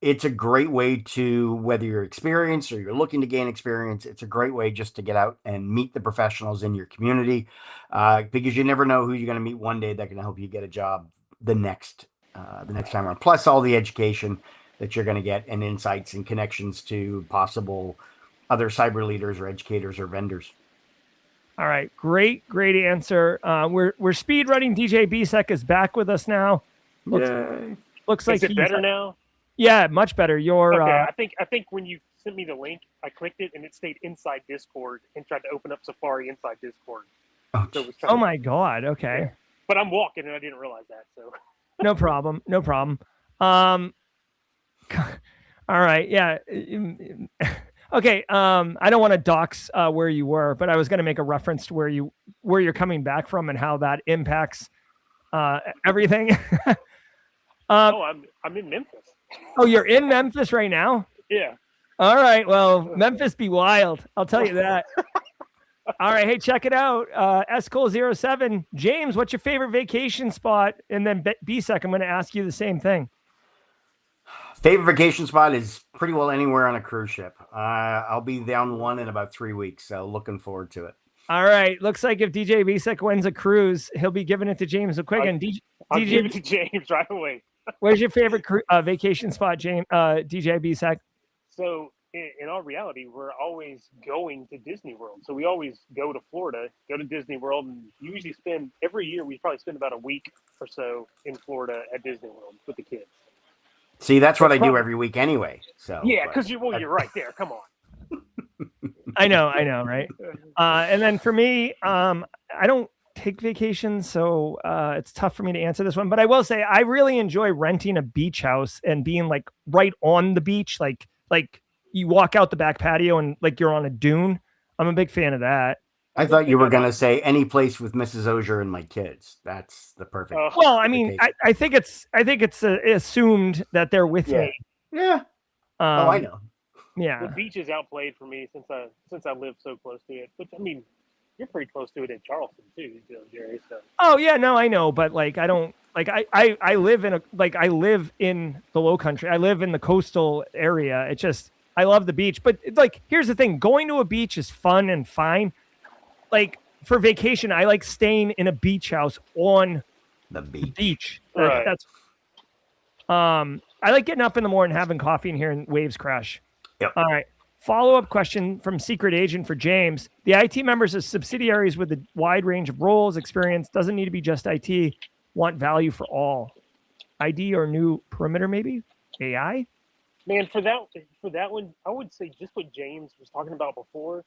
Speaker 7: It's a great way to, whether you're experienced or you're looking to gain experience, it's a great way just to get out and meet the professionals in your community, because you never know who you're going to meet one day that can help you get a job the next time around. Plus all the education that you're going to get and insights and connections to possible other cyber leaders or educators or vendors.
Speaker 1: All right. Great answer. We're speed running. DJ BSEC is back with us now. Looks like
Speaker 8: is it better now?
Speaker 1: Yeah, much better.
Speaker 8: Okay, I think when you sent me the link, I clicked it and it stayed inside Discord and tried to open up Safari inside Discord.
Speaker 1: So my God. Okay.
Speaker 8: Yeah. But I'm walking and I didn't realize that. So
Speaker 1: no problem. All right. Yeah. Okay. I don't want to dox where you were, but I was going to make a reference to where you're coming back from and how that impacts everything.
Speaker 8: I'm in Memphis.
Speaker 1: Oh, you're in Memphis right now?
Speaker 8: Yeah.
Speaker 1: All right. Well, Memphis be wild. I'll tell you that. All right. Hey, check it out. Escol07. James, what's your favorite vacation spot? And then BSEC, I'm going to ask you the same thing.
Speaker 7: Favorite vacation spot is pretty well anywhere on a cruise ship. I'll be down one in about 3 weeks, so looking forward to it.
Speaker 1: All right. Looks like if DJ BSEC wins a cruise, he'll be giving it to James McQuiggan.
Speaker 8: I'll give it to James right away.
Speaker 1: Where's your favorite vacation spot, James? DJ BSEC?
Speaker 8: So, in all reality, we're always going to Disney World. So we always go to Florida, go to Disney World, and usually every year we probably spend about a week or so in Florida at Disney World with the kids.
Speaker 7: See, that's what I do every week anyway. So
Speaker 8: yeah, because you're right there. Come on.
Speaker 1: I know, right? And then for me, I don't take vacations, so it's tough for me to answer this one. But I will say I really enjoy renting a beach house and being like right on the beach, like you walk out the back patio and like you're on a dune. I'm a big fan of that.
Speaker 7: I thought you were going to say any place with Mrs. Auger and my kids. That's the perfect.
Speaker 1: Well, I mean, I think it's assumed that they're with me.
Speaker 7: Yeah. I know.
Speaker 1: Yeah.
Speaker 8: The beach is outplayed for me since I live so close to it. But I mean, you're pretty close to it in Charleston too, Jerry. So.
Speaker 1: Oh yeah, no, I know, but like I don't like I live in the Low Country. I live in the coastal area. It's just I love the beach, but like here's the thing: going to a beach is fun and fine. Like for vacation, I like staying in a beach house on
Speaker 7: The
Speaker 1: the
Speaker 7: beach.
Speaker 1: beach.
Speaker 8: Right.
Speaker 1: That's I like getting up in the morning, having coffee, and hearing waves crash.
Speaker 7: Yep.
Speaker 1: All right. Follow-up question from Secret Agent for James. The IT members of subsidiaries with a wide range of roles, experience, doesn't need to be just IT, want value for all. ID or new perimeter, maybe? AI?
Speaker 8: Man, for that one, I would say just what James was talking about before.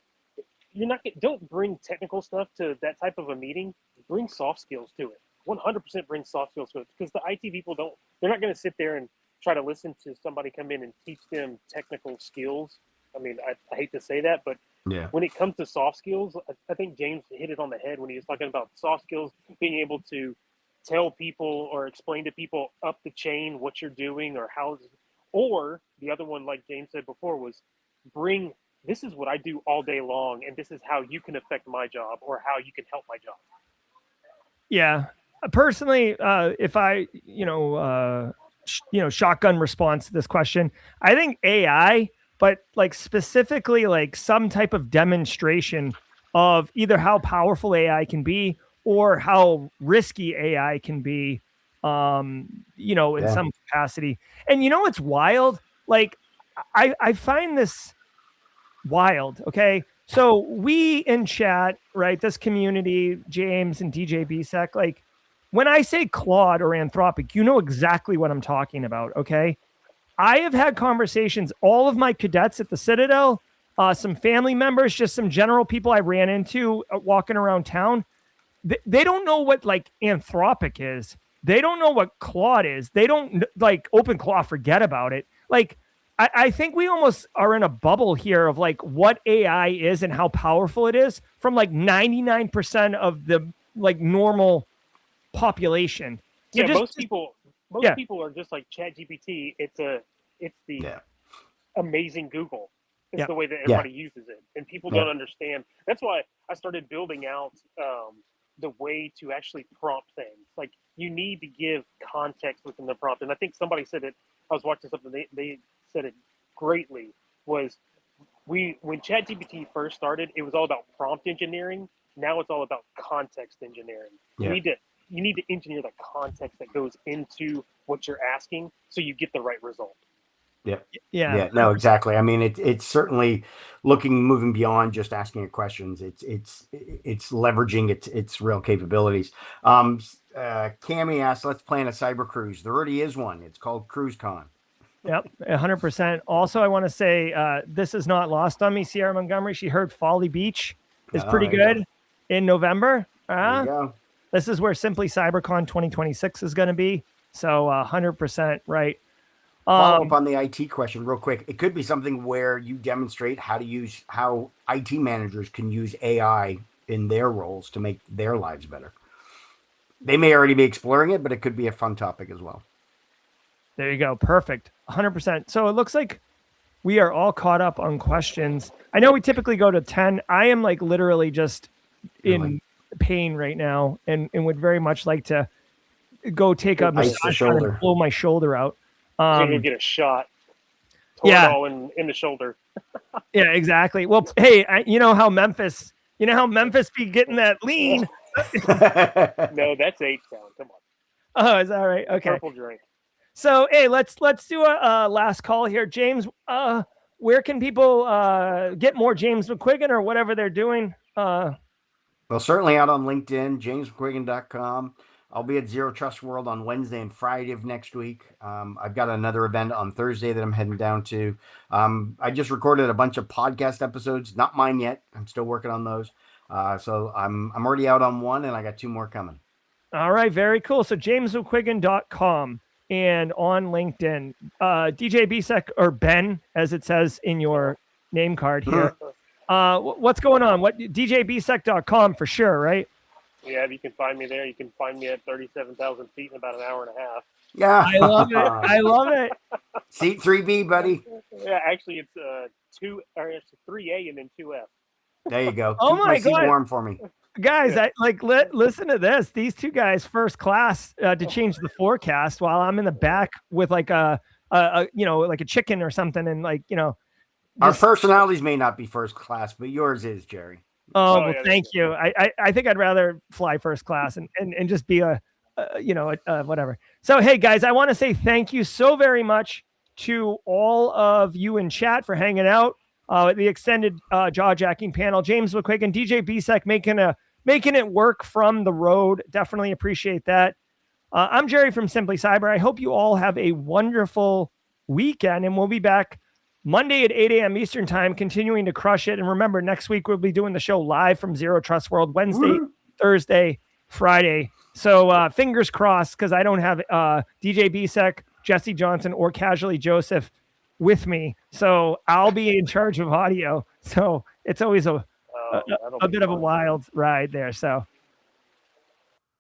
Speaker 8: Don't bring technical stuff to that type of a meeting. Bring soft skills to it. 100% bring soft skills to it, because the IT people they're not going to sit there and try to listen to somebody come in and teach them technical skills. I mean, I hate to say that, but
Speaker 7: Yeah.
Speaker 8: when it comes to soft skills, I think James hit it on the head when he was talking about soft skills, being able to tell people or explain to people up the chain what you're doing or how, or the other one, like James said before, was this is what I do all day long, and this is how you can affect my job or how you can help my job.
Speaker 1: Yeah. Personally, if I, shotgun response to this question, I think AI, but like specifically like some type of demonstration of either how powerful AI can be or how risky AI can be, in some capacity. And it's wild. Like I find this wild. Okay. So we in chat, right? This community, James and DJ BSEC, like when I say Claude or Anthropic, you know exactly what I'm talking about. Okay. I have had conversations, all of my cadets at the Citadel, some family members, just some general people I ran into walking around town. They don't know what like Anthropic is. They don't know what Claude is. They don't like OpenClaw, forget about it. Like, I think we almost are in a bubble here of like what AI is and how powerful it is from like 99% of the like normal population. So
Speaker 8: Yeah, most people are just like ChatGPT. It's the amazing Google. It's the way that everybody uses it, and people don't understand. That's why I started building out the way to actually prompt things. Like you need to give context within the prompt, and I think somebody said it. I was watching something. They said it greatly. Was when ChatGPT first started, it was all about prompt engineering. Now it's all about context engineering.
Speaker 7: Yeah.
Speaker 8: You need to engineer the context that goes into what you're asking so you get the right result.
Speaker 7: Yeah. No, exactly. I mean, it's certainly moving beyond just asking it questions. It's leveraging its real capabilities. Cammy asked, let's plan a cyber cruise. There already is one. It's called CruiseCon.
Speaker 1: Yep, 100%. Also, I want to say this is not lost on me. Sierra Montgomery, she heard Folly Beach is pretty good in November.
Speaker 7: There you go.
Speaker 1: This is where Simply CyberCon 2026 is going to be. So 100% right.
Speaker 7: Follow up on the IT question real quick. It could be something where you demonstrate how IT managers can use AI in their roles to make their lives better. They may already be exploring it, but it could be a fun topic as well.
Speaker 1: There you go. Perfect. 100%. So it looks like we are all caught up on questions. I know we typically go to 10. I am like literally just in pain right now and would very much like to go take a massage and blow my shoulder out.
Speaker 8: I'm gonna go get a shot. Toradol in the shoulder.
Speaker 1: Yeah, exactly. Well, hey, you know how Memphis be getting that lean.
Speaker 8: No, that's H-Town. Come on.
Speaker 1: Oh, is that right? Okay.
Speaker 8: Purple drink.
Speaker 1: So, hey, let's do a last call here, James. Where can people get more James McQuiggan or whatever they're doing?
Speaker 7: Well, certainly out on LinkedIn, jamesmcquiggin.com. I'll be at Zero Trust World on Wednesday and Friday of next week. I've got another event on Thursday that I'm heading down to. I just recorded a bunch of podcast episodes, not mine yet. I'm still working on those. So I'm already out on one, and I got 2 more coming.
Speaker 1: All right, very cool. So jamesmcquiggin.com and on LinkedIn. DJ BSEC, or Ben, as it says in your name card here. What's going on? DJBSEC.com for sure, right?
Speaker 8: Yeah, you can find me there. You can find me at 37,000 feet in about an hour and a half.
Speaker 7: Yeah.
Speaker 1: I love it. I love it.
Speaker 7: Seat 3B, buddy.
Speaker 8: Yeah, actually, it's 3A and then 2F.
Speaker 7: There you go.
Speaker 1: Oh
Speaker 7: Keep
Speaker 1: my
Speaker 7: seat
Speaker 1: God.
Speaker 7: warm for me.
Speaker 1: Guys, listen to this. These two guys first class to change the forecast while I'm in the back with like a chicken or something. And
Speaker 7: our personalities may not be first class, but yours is, Jerry.
Speaker 1: Oh,
Speaker 8: Oh,
Speaker 1: well,
Speaker 8: yeah, there
Speaker 1: thank
Speaker 8: you
Speaker 1: you. I think I'd rather fly first class and just be whatever. So, hey guys, I want to say thank you so very much to all of you in chat for hanging out. The extended Jawjacking panel, James McQuigg and DJ Bisek making it work from the road. Definitely appreciate that. I'm Jerry from Simply Cyber. I hope you all have a wonderful weekend, and we'll be back Monday at 8 a.m. Eastern time, continuing to crush it. And remember, next week we'll be doing the show live from Zero Trust World, Wednesday, Thursday, Friday. So fingers crossed, because I don't have DJ Bisek, Jesse Johnson, or Casually Joseph with me. So I'll be in charge of audio. So it's always a bit of a wild ride there. So,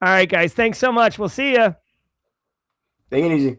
Speaker 1: all right, guys, thanks so much. We'll see you.
Speaker 7: Take it easy.